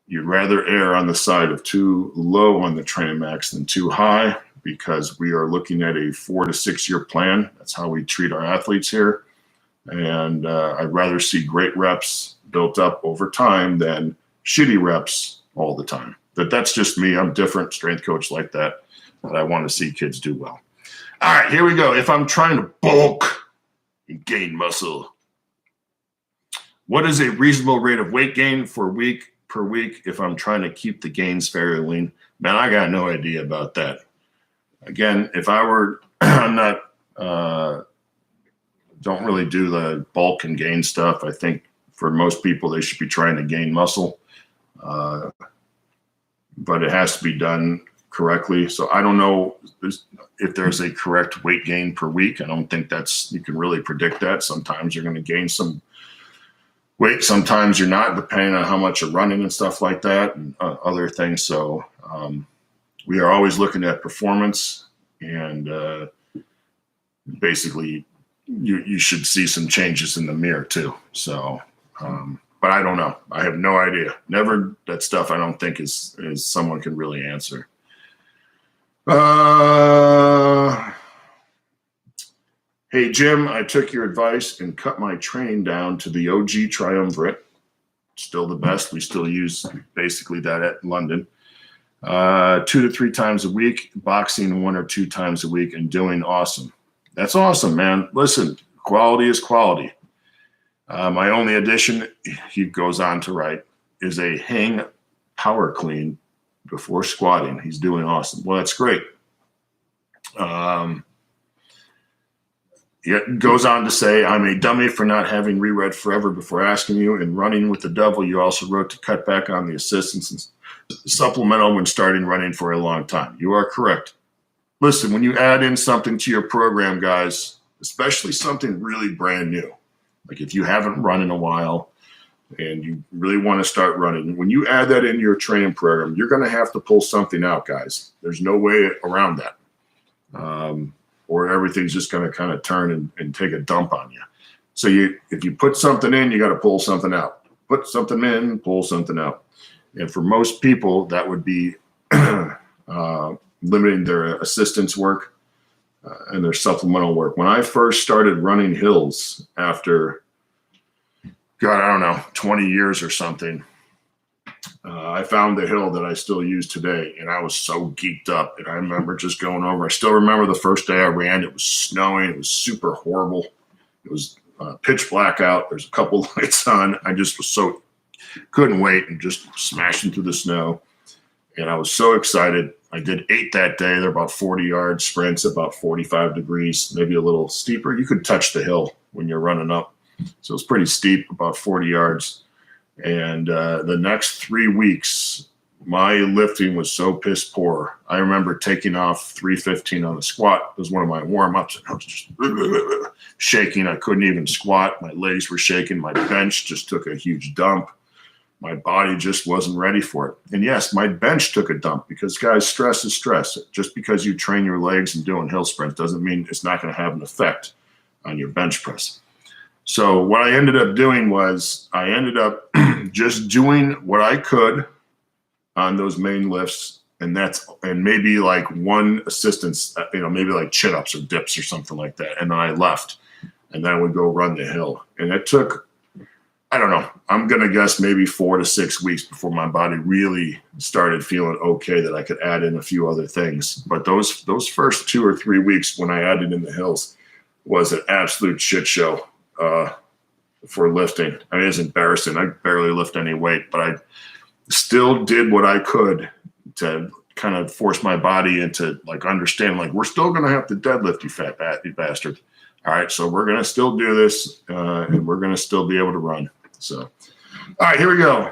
you'd rather err on the side of too low on the training max than too high, because we are looking at a 4 to 6 year plan. That's how we treat our athletes here. And I'd rather see great reps built up over time than shitty reps all the time. That's just me. I'm different, strength coach like that, but I want to see kids do well. All right, here we go. If I'm trying to bulk and gain muscle, what is a reasonable rate of weight gain per week if I'm trying to keep the gains fairly lean? Man, I got no idea about that. Again, if I were, I'm not, don't really do the bulk and gain stuff. I think for most people, they should be trying to gain muscle, but it has to be done correctly. So I don't know if there's a correct weight gain per week. I don't think you can really predict that. Sometimes you're going to gain some weight, sometimes you're not, depending on how much you're running and stuff like that, and other things. So we are always looking at performance, and basically you should see some changes in the mirror too. So, but I don't know. I have no idea. Never that stuff. I don't think is someone can really answer. Hey, Jim, I took your advice and cut my training down to the OG Triumvirate. Still the best. We still use basically that at London. 2 to 3 times a week, boxing 1 or 2 times a week, and doing awesome. That's awesome, man. Listen, quality is quality. My only addition, he goes on to write, is a hang power clean before squatting. He's doing awesome. Well, that's great. It goes on to say, I'm a dummy for not having reread Forever before asking you. In Running with the Devil, you also wrote to cut back on the assistance and supplemental when starting running for a long time. You are correct. Listen, when you add in something to your program, guys, especially something really brand new, like if you haven't run in a while and you really want to start running, when you add that in your training program, you're going to have to pull something out, guys. There's no way around that. Or everything's just going to kind of turn and take a dump on you. So if you put something in, you got to pull something out. Put something in, pull something out. And for most people, that would be limiting their assistance work and their supplemental work. When I first started running hills after, God, I don't know, 20 years or something, I found the hill that I still use today, and I was so geeked up. And I remember just going over. I still remember the first day I ran. It was snowing. It was super horrible. It was pitch black out. There's a couple lights on. I just was couldn't wait, and just smashing through the snow. And I was so excited. I did 8 that day. They're about 40-yard sprints, about 45 degrees, maybe a little steeper. You could touch the hill when you're running up. So it was pretty steep, about 40 yards. And the next 3 weeks, my lifting was so piss poor. I remember taking off 315 on the squat. It was one of my warm-ups. I was just shaking. I couldn't even squat. My legs were shaking. My bench just took a huge dump. My body just wasn't ready for it. And yes, my bench took a dump because, guys, stress is stress. Just because you train your legs and doing hill sprints doesn't mean it's not going to have an effect on your bench press. So what I ended up doing was I ended up just doing what I could on those main lifts, and maybe like one assistance, maybe like chin-ups or dips or something like that. And then I left, and then I would go run the hill. And it took, I don't know, I'm going to guess maybe 4 to 6 weeks before my body really started feeling okay that I could add in a few other things. But those first 2 or 3 weeks when I added in the hills was an absolute shit show. For lifting. I mean, it's embarrassing. I barely lift any weight, but I still did what I could to kind of force my body into like understanding, like, we're still going to have to deadlift, you fat bastard. All right. So we're going to still do this and we're going to still be able to run. So, all right, here we go.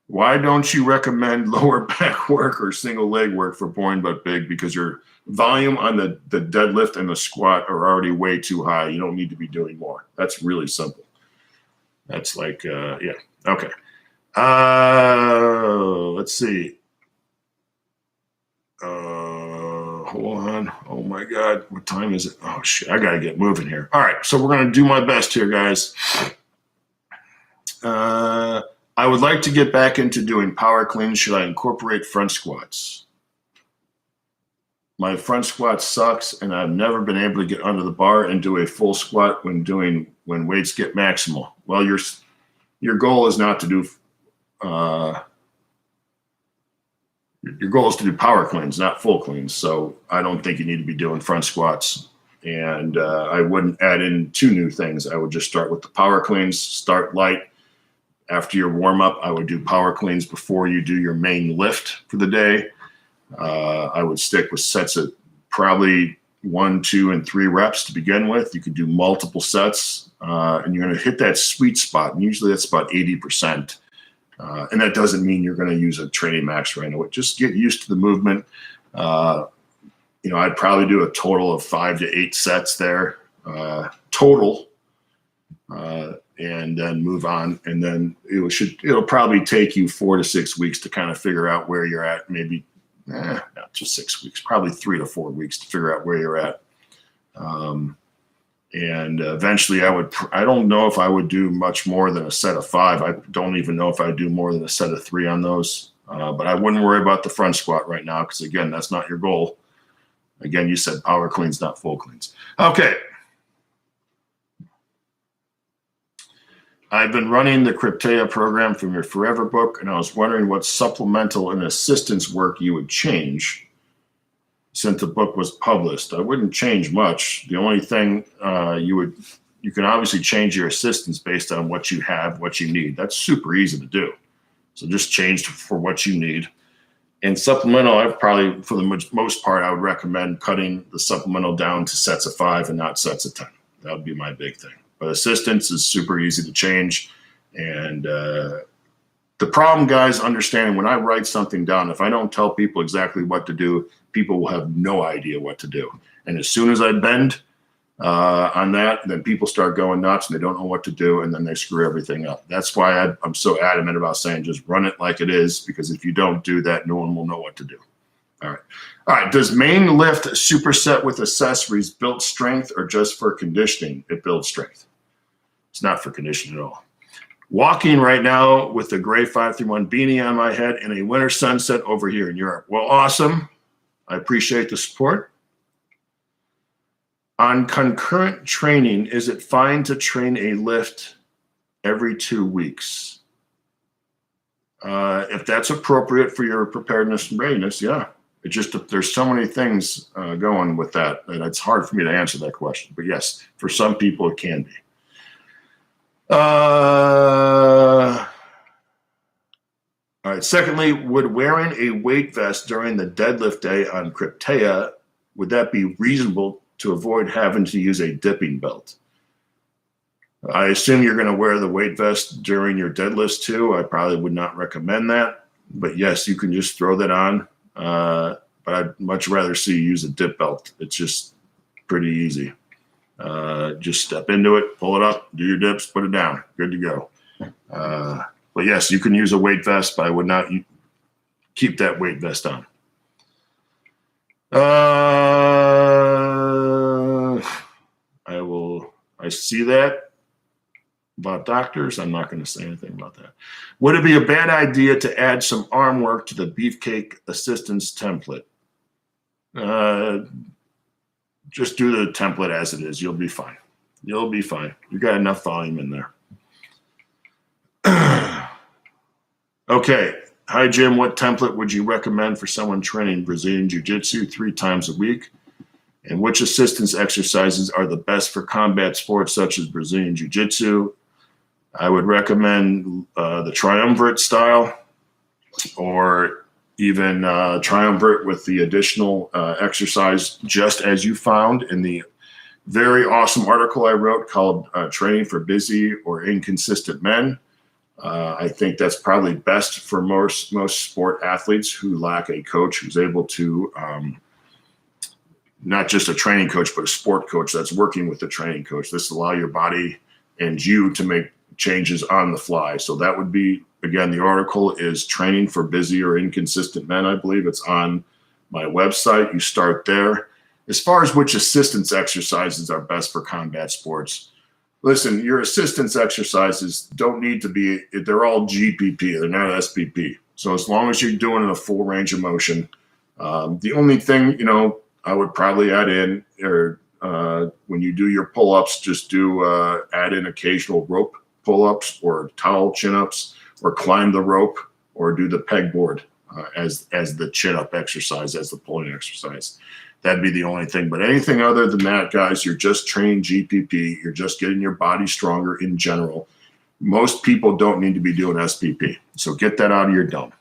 Why don't you recommend lower back work or single leg work for boring but big? Because your volume on the deadlift and the squat are already way too high. You don't need to be doing more. That's really simple. That's like, yeah. Okay. Let's see. Hold on. Oh my God. What time is it? Oh shit. I got to get moving here. All right. So we're going to do my best here, guys. I would like to get back into doing power cleans. Should I incorporate front squats? My front squat sucks, and I've never been able to get under the bar and do a full squat when weights get maximal. Well, your goal is not to do your goal is to do power cleans, not full cleans. So I don't think you need to be doing front squats. And I wouldn't add in 2 new things. I would just start with the power cleans, start light. After your warm up, I would do power cleans before you do your main lift for the day. I would stick with sets of probably 1, 2, and 3 reps to begin with. You could do multiple sets, and you're going to hit that sweet spot. And usually that's about 80%. And that doesn't mean you're going to use a training max right away. Just get used to the movement. I'd probably do a total of 5 to 8 sets there total, and then move on. And then it'll probably take you 4 to 6 weeks to kind of figure out where you're at. Maybe not just 6 weeks, probably 3 to 4 weeks to figure out where you're at. And eventually I don't know if I would do much more than a set of 5. I don't even know if I'd do more than a set of 3 on those. But I wouldn't worry about the front squat right now, because again, that's not your goal. Again, you said power cleans, not full cleans. Okay. I've been running the Cryptea program from your Forever book, and I was wondering what supplemental and assistance work you would change since the book was published. I wouldn't change much. The only thing you can obviously change your assistance based on what you have, what you need. That's super easy to do. So just change for what you need. And supplemental, I've probably, for the most part, I would recommend cutting the supplemental down to sets of 5 and not sets of 10. That would be my big thing. But assistance is super easy to change. And the problem, guys, understanding when I write something down, if I don't tell people exactly what to do, people will have no idea what to do. And as soon as I bend on that, then people start going nuts and they don't know what to do, and then they screw everything up. That's why I'm so adamant about saying just run it like it is, because if you don't do that, no one will know what to do. All right. Does main lift superset with accessories build strength or just for conditioning? It builds strength. It's not for conditioning at all. Walking right now with the gray 531 beanie on my head in a winter sunset over here in Europe. Well, awesome. I appreciate the support. On concurrent training, is it fine to train a lift every 2 weeks? If that's appropriate for your preparedness and readiness, yeah. It just, there's so many things going with that it's hard for me to answer that question. But yes, for some people it can be. All right. Secondly, would wearing a weight vest during the deadlift day on Cryptea, would that be reasonable to avoid having to use a dipping belt? I assume you're going to wear the weight vest during your deadlifts too. I probably would not recommend that, but yes, you can just throw that on. But I'd much rather see you use a dip belt. It's just pretty easy. Just step into it, pull it up, do your dips, put it down. Good to go. But yes, you can use a weight vest, but I would not keep that weight vest on. I see that about doctors. I'm not going to say anything about that. Would it be a bad idea to add some arm work to the beefcake assistance template? Just do the template as it is. You'll be fine. You'll be fine. You got enough volume in there. Okay. Hi, Jim. What template would you recommend for someone training Brazilian Jiu-Jitsu 3 times a week? And which assistance exercises are the best for combat sports such as Brazilian Jiu-Jitsu? I would recommend the triumvirate style, or even triumvirate with the additional exercise, just as you found in the very awesome article I wrote called Training for Busy or Inconsistent Men. I think that's probably best for most sport athletes who lack a coach who's able to, not just a training coach, but a sport coach that's working with the training coach. This will allow your body and you to make changes on the fly. So that would be, again, the article is Training for Busy or Inconsistent Men. I believe it's on my website. You start there. As far as which assistance exercises are best for combat sports, listen, your assistance exercises don't need to be, they're all GPP. They're not SPP. So as long as you're doing a full range of motion, the only thing, I would probably add in, or when you do your pull-ups, just add in occasional rope pull-ups or towel chin-ups, or climb the rope, or do the pegboard as the chin-up exercise, as the pulling exercise. That'd be the only thing. But anything other than that, guys, you're just training GPP. You're just getting your body stronger in general. Most people don't need to be doing SPP. So get that out of your dome.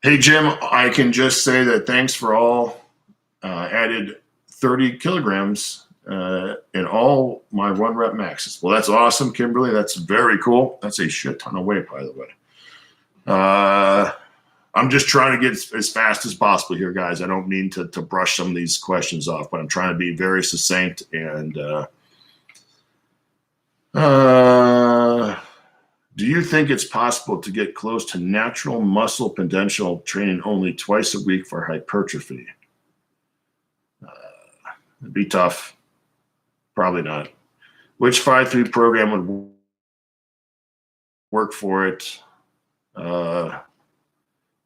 Hey, Jim, I can just say that thanks for all added 30 kilograms in all my 1-rep maxes. Well, that's awesome, Kimberly. That's very cool. That's a shit ton of weight, by the way. I'm just trying to get as fast as possible here, guys. I don't mean to brush some of these questions off, but I'm trying to be very succinct. And do you think it's possible to get close to natural muscle potential training only twice a week for hypertrophy? It'd be tough. Probably not. Which 5-3 program would work for it?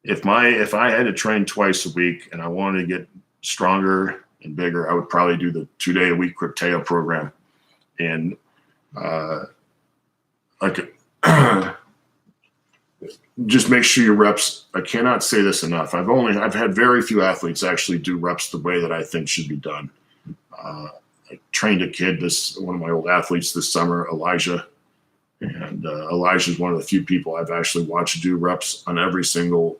If I had to train twice a week and I wanted to get stronger and bigger, I would probably do the 2-day-a-week Crypteo program. And just make sure your reps. I cannot say this enough. I've had very few athletes actually do reps the way that I think should be done. I trained a kid, one of my old athletes this summer, Elijah. And Elijah is one of the few people I've actually watched do reps on every single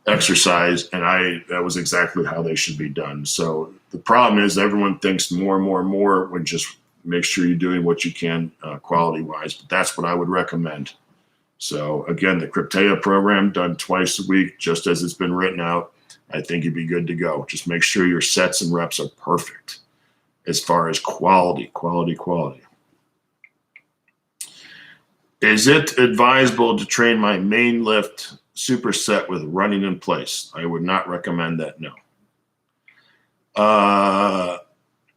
exercise, and that was exactly how they should be done. So the problem is everyone thinks more and more and more when just make sure you're doing what you can quality-wise, but that's what I would recommend. So again, the Crypteo program done twice a week, just as it's been written out, I think you'd be good to go. Just make sure your sets and reps are perfect as far as quality. Is it advisable to train my main lift superset with running in place? I would not recommend that, no.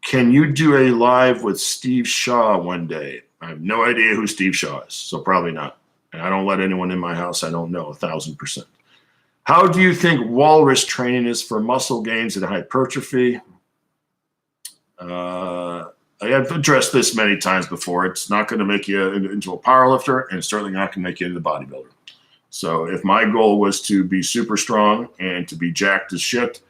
Can you do a live with Steve Shaw one day? I have no idea who Steve Shaw is, so probably not. And I don't let anyone in my house I don't know 1,000%. How do you think walrus training is for muscle gains and hypertrophy? I have addressed this many times before. It's not going to make you into a powerlifter, and it's certainly not going to make you into a bodybuilder. So if my goal was to be super strong and to be jacked as shit,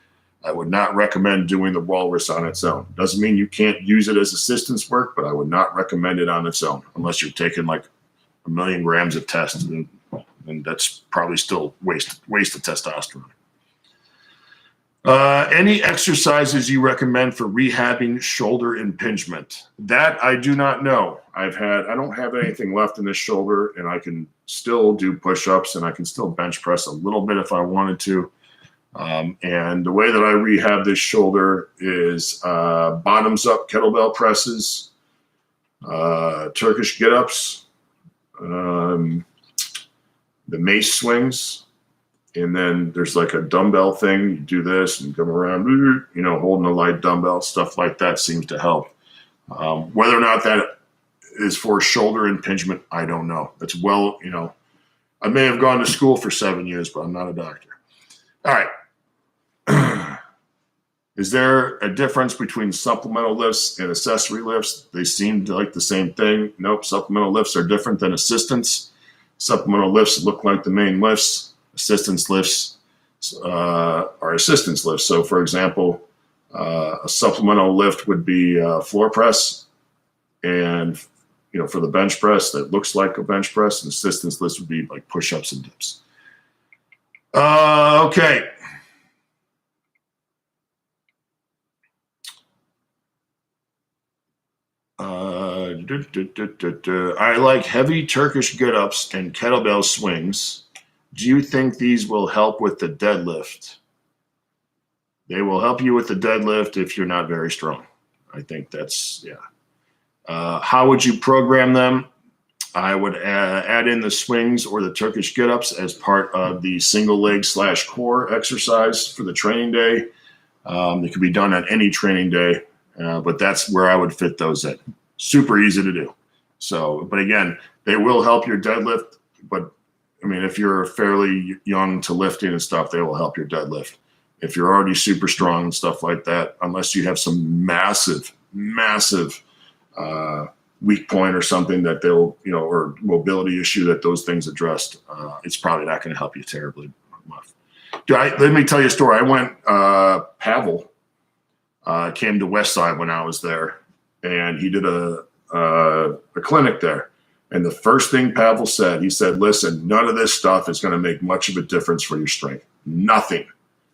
I would not recommend doing the walrus on its own. Doesn't mean you can't use it as assistance work, but I would not recommend it on its own unless you're taking like 1 million grams of test, and that's probably still waste of testosterone. Any exercises you recommend for rehabbing shoulder impingement? That I do not know. I don't have anything left in this shoulder, and I can still do push-ups, and I can still bench press a little bit if I wanted to. And the way that I rehab this shoulder is bottoms up kettlebell presses, Turkish get-ups, the mace swings, and then there's like a dumbbell thing. You do this and come around, holding a light dumbbell, stuff like that seems to help. Whether or not that is for shoulder impingement, I don't know. That's I may have gone to school for 7 years, but I'm not a doctor. All right. Is there a difference between supplemental lifts and accessory lifts? They seem like the same thing. Nope, supplemental lifts are different than assistance. Supplemental lifts look like the main lifts. Assistance lifts are assistance lifts. So, for example, a supplemental lift would be floor press, and for the bench press, that looks like a bench press. And assistance lifts would be like push-ups and dips. Okay. I like heavy Turkish get-ups and kettlebell swings. Do you think these will help with the deadlift? They will help you with the deadlift if you're not very strong. I think that's, yeah. How would you program them? I would add in the swings or the Turkish get-ups as part of the single leg / core exercise for the training day. It can be done on any training day, but that's where I would fit those in. Super easy to do. So, but again, they will help your deadlift, but I mean, if you're fairly young to lifting and stuff, they will help your deadlift. If you're already super strong and stuff like that, unless you have some massive weak point or something that they'll, or mobility issue that those things addressed, it's probably not going to help you terribly much. Let me tell you a story. I went, Pavel came to Westside when I was there, and he did a clinic there. And the first thing Pavel said, he said, listen, none of this stuff is going to make much of a difference for your strength. Nothing.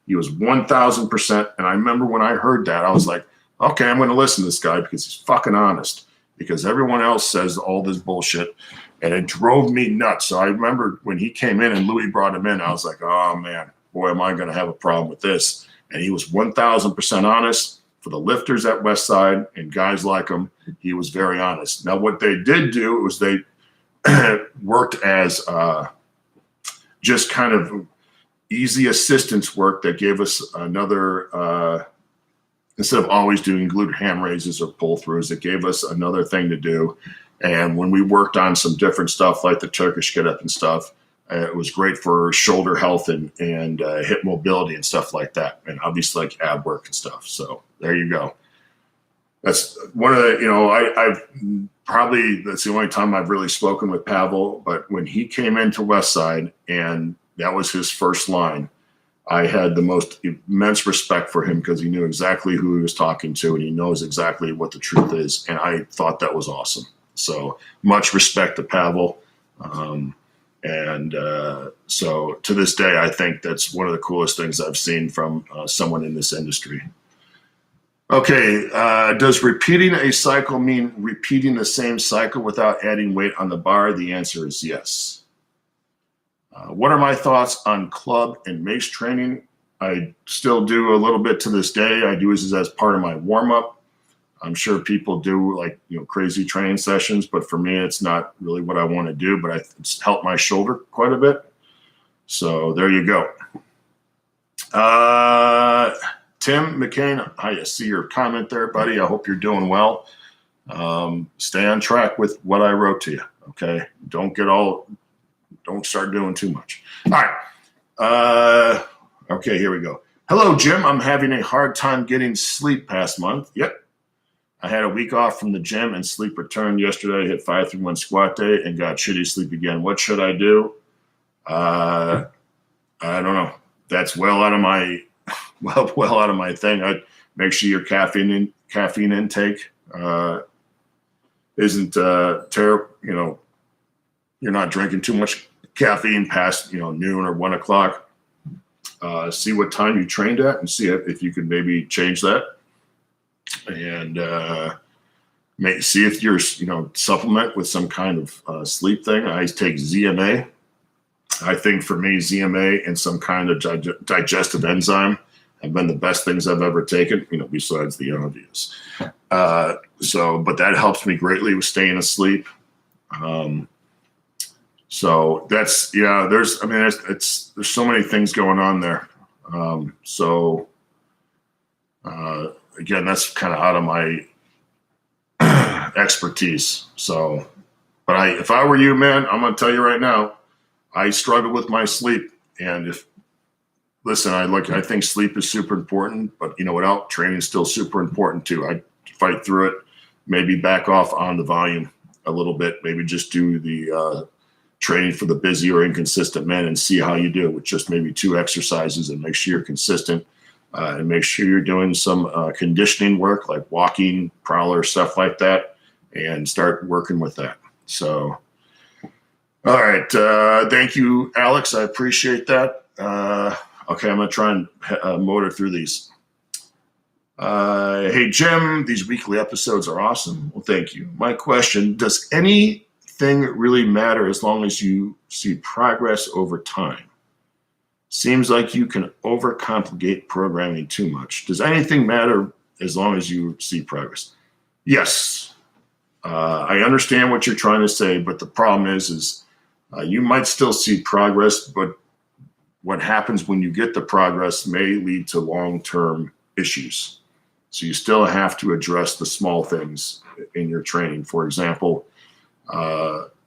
He was 1,000%. And I remember when I heard that, I was like, okay, I'm going to listen to this guy because he's fucking honest, because everyone else says all this bullshit. And it drove me nuts. So I remember when he came in and Louis brought him in, I was like, oh man, boy, am I going to have a problem with this. And he was 1,000% honest. For the lifters at Westside and guys like him, he was very honest. Now, what they did do was they worked as just kind of easy assistance work that gave us another, instead of always doing glute ham raises or pull throughs, it gave us another thing to do. And when we worked on some different stuff like the Turkish get up and stuff, it was great for shoulder health and hip mobility and stuff like that. And obviously like ab work and stuff. So there you go. That's one of the, I've probably, that's the only time I've really spoken with Pavel, but when he came into Westside and that was his first line, I had the most immense respect for him because he knew exactly who he was talking to and he knows exactly what the truth is. And I thought that was awesome. So much respect to Pavel. So to this day, I think that's one of the coolest things I've seen from someone in this industry. Okay, does repeating a cycle mean repeating the same cycle without adding weight on the bar? The answer is yes. What are my thoughts on club and mace training? I still do a little bit to this day. I do this as part of my warm-up. I'm sure people do like, crazy training sessions, but for me, it's not really what I want to do, but it's helped my shoulder quite a bit. So there you go. Tim McCain, I see your comment there, buddy. I hope you're doing well. Stay on track with what I wrote to you. Okay. Don't start doing too much. All right. Okay, here we go. Hello, Jim. I'm having a hard time getting sleep past month. Yep. I had a week off from the gym and sleep returned yesterday. I hit 5-3-1 squat day and got shitty sleep again. What should I do? I don't know. That's well out of my thing. I'd make sure your caffeine intake isn't terrible. You're not drinking too much caffeine past noon or 1 o'clock. See what time you trained at and see if you could maybe change that. And see if you're, supplement with some kind of sleep thing. I take ZMA. I think for me, ZMA and some kind of digestive enzyme have been the best things I've ever taken, besides the obvious. But that helps me greatly with staying asleep. So that's, there's so many things going on there. Again, that's kind of out of my expertise. So, but if I were you, man, I'm going to tell you right now, I struggle with my sleep. And I think sleep is super important, but what training is still super important too. I fight through it, maybe back off on the volume a little bit, maybe just do the training for the busy or inconsistent men and see how you do with just maybe 2 exercises and make sure you're consistent. And make sure you're doing some conditioning work like walking, prowler, stuff like that, and start working with that. So, all right. Thank you, Alex. I appreciate that. Okay, I'm going to try and motor through these. Hey, Jim, these weekly episodes are awesome. Well, thank you. My question, does anything really matter as long as you see progress over time? Seems like you can overcomplicate programming too much. Does anything matter as long as you see progress? Yes. I understand what you're trying to say, but the problem is you might still see progress, but what happens when you get the progress may lead to long-term issues. So you still have to address the small things in your training. For example,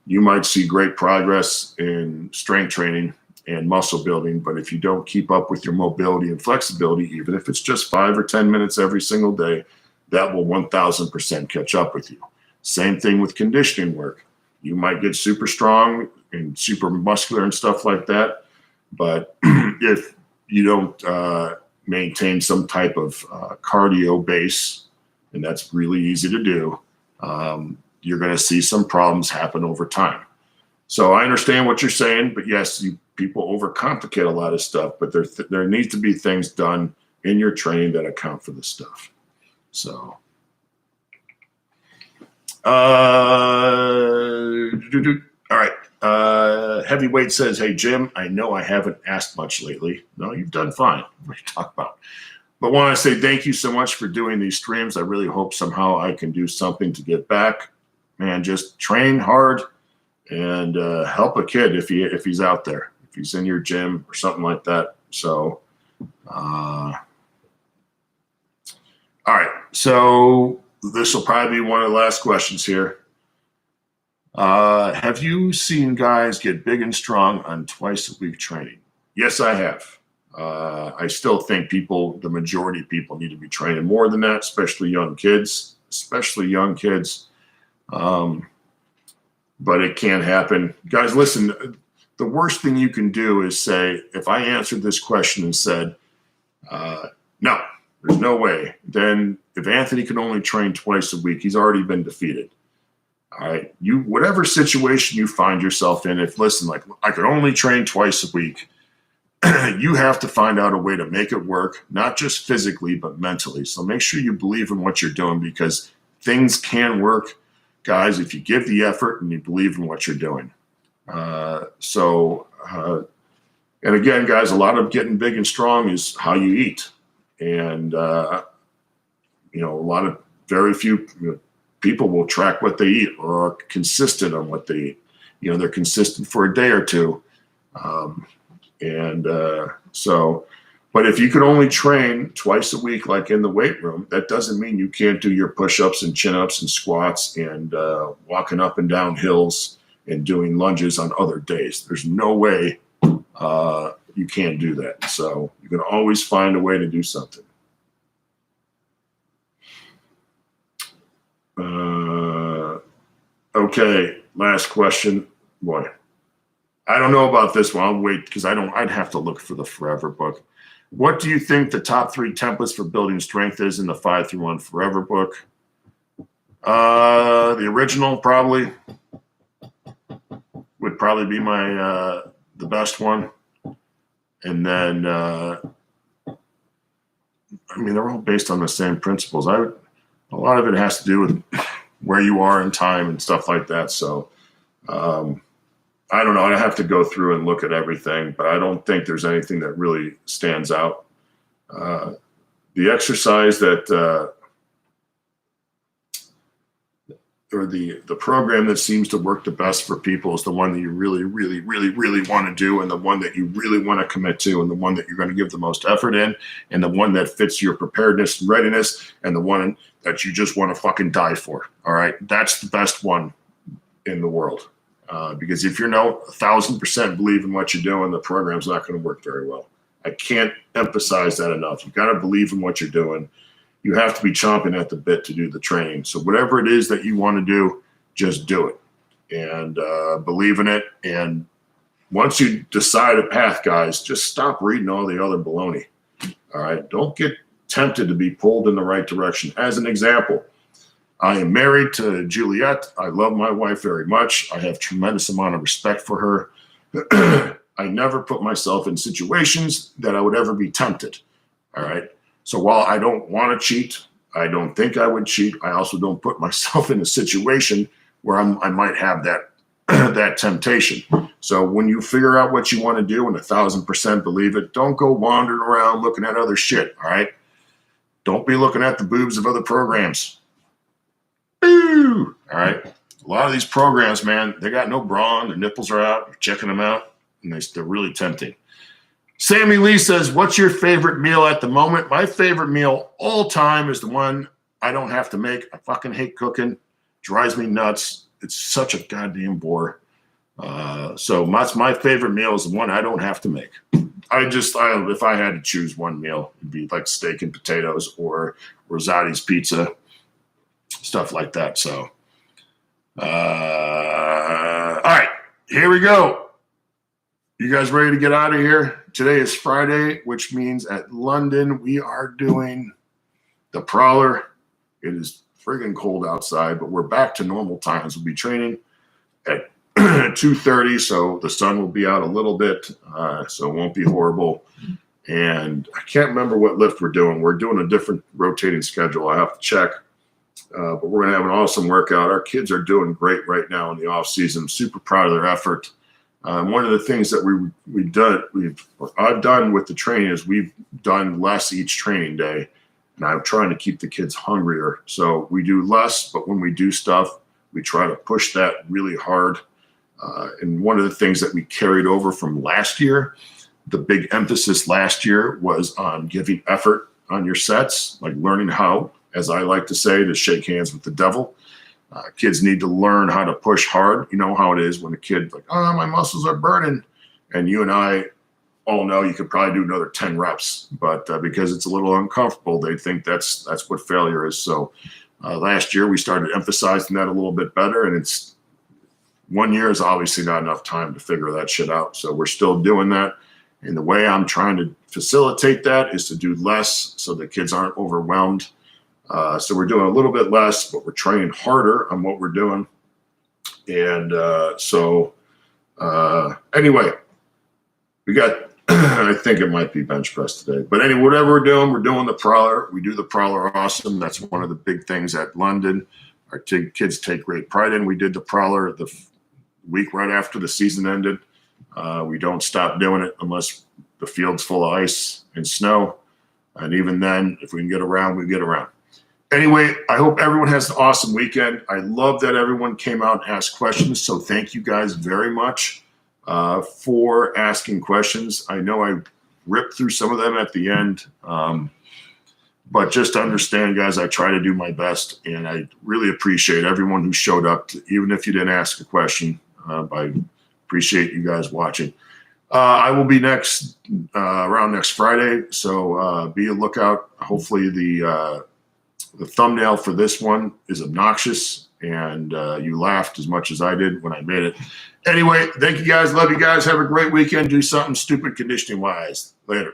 you might see great progress in strength training and muscle building, but if you don't keep up with your mobility and flexibility, even if it's just 5 or 10 minutes every single day, that will 1000% catch up with you. Same thing with conditioning work. You might get super strong and super muscular and stuff like that, but if you don't maintain some type of cardio base, and that's really easy to do, you're going to see some problems happen over time. So I understand what you're saying, but yes, people overcomplicate a lot of stuff, but there needs to be things done in your training that account for this stuff. So, all right. Heavyweight says, hey, Jim, I know I haven't asked much lately. No, you've done fine. What are you talking about? But want to say thank you so much for doing these streams. I really hope somehow I can do something to give back. Man, just train hard and help a kid if he's out there, if he's in your gym or something like that. So, all right. So this will probably be one of the last questions here. Have you seen guys get big and strong on twice-a-week training? Yes, I have. I still think the majority of people need to be training more than that, especially young kids. But it can't happen. Guys, listen, the worst thing you can do is say, if I answered this question and said, no, there's no way, then if Anthony can only train twice a week, he's already been defeated. All right. Whatever situation you find yourself in, listen, like I could only train twice a week, you have to find out a way to make it work, not just physically, but mentally. So make sure you believe in what you're doing, because things can work, guys, if you give the effort and you believe in what you're doing. And again, guys, a lot of getting big and strong is how you eat. And, very few people will track what they eat or are consistent on what they eat. They're consistent for a day or two. But if you could only train twice a week, like in the weight room, that doesn't mean you can't do your push-ups and chin-ups and squats and walking up and down hills and doing lunges on other days. There's no way you can't do that. So you can always find a way to do something. Okay, last question. Boy, I don't know about this one. I'll wait because I'd have to look for the Forever book. What do you think the top 3 templates for building strength is in the 5-1 Forever book? The original probably would probably be my the best one. And then they're all based on the same principles. A lot of it has to do with where you are in time and stuff like that. So I don't know. I have to go through and look at everything, but I don't think there's anything that really stands out. The exercise that, or the program that seems to work the best for people is the one that you really, really, really, really want to do, and the one that you really want to commit to, and the one that you're going to give the most effort in, and the one that fits your preparedness and readiness, and the one that you just want to fucking die for. All right. That's the best one in the world. Because if you're 1,000% believe in what you're doing, the program's not going to work very well. I can't emphasize that enough. You've got to believe in what you're doing. You have to be chomping at the bit to do the training. So whatever it is that you want to do, just do it and believe in it. And once you decide a path, guys, just stop reading all the other baloney. All right. Don't get tempted to be pulled in the right direction. As an example, I am married to Juliet. I love my wife very much. I have tremendous amount of respect for her. I never put myself in situations that I would ever be tempted. All right. So while I don't want to cheat, I don't think I would cheat. I also don't put myself in a situation where I might have that that temptation. So when you figure out what you want to do and 1,000% believe it, don't go wandering around looking at other shit. All right. Don't be looking at the boobs of other programs. Ooh. All right. A lot of these programs, man, they got no bra on, their nipples are out, you're checking them out, and they're really tempting. Sammy Lee says, what's your favorite meal at the moment? My favorite meal all time is the one I don't have to make. I fucking hate cooking. Drives me nuts. It's such a goddamn bore. So my favorite meal is the one I don't have to make. If I had to choose one meal, it'd be like steak and potatoes or Rosati's pizza, stuff like that. So, all right, here we go. You guys ready to get out of here? Today is Friday, which means at London we are doing the Prowler. It is friggin' cold outside, but we're back to normal times. We'll be training at 2:30, so the sun will be out a little bit, so it won't be horrible. And I can't remember what lift we're doing. We're doing a different rotating schedule. I have to check, but we're going to have an awesome workout. Our kids are doing great right now in the off season. I'm super proud of their effort. One of the things that I've done with the training is we've done less each training day, and I'm trying to keep the kids hungrier. So we do less, but when we do stuff, we try to push that really hard. And one of the things that we carried over from last year, the big emphasis last year was on giving effort on your sets, like learning how, as I like to say, to shake hands with the devil. Kids need to learn how to push hard. You know how it is when a kid like, oh, my muscles are burning. And you and I all know you could probably do another 10 reps, but because it's a little uncomfortable, they think that's what failure is. So last year we started emphasizing that a little bit better, and it's 1 year is obviously not enough time to figure that shit out. So we're still doing that. And the way I'm trying to facilitate that is to do less so the kids aren't overwhelmed. So we're doing a little bit less, but we're training harder on what we're doing. And anyway, we got, I think it might be bench press today. But anyway, whatever we're doing the prowler. We do the prowler awesome. That's one of the big things at London. Our kids take great pride in. We did the prowler the week right after the season ended. We don't stop doing it unless the field's full of ice and snow. And even then, if we can get around, we get around. Anyway, I hope everyone has an awesome weekend. I love that everyone came out and asked questions. So thank you guys very much for asking questions. I know I ripped through some of them at the end. But just understand, guys, I try to do my best. And I really appreciate everyone who showed up, even if you didn't ask a question. I appreciate you guys watching. I will be around next Friday. So be a lookout. Hopefully the thumbnail for this one is obnoxious and you laughed as much as I did when I made it. Anyway, thank you guys. Love you guys. Have a great weekend. Do something stupid conditioning wise. Later.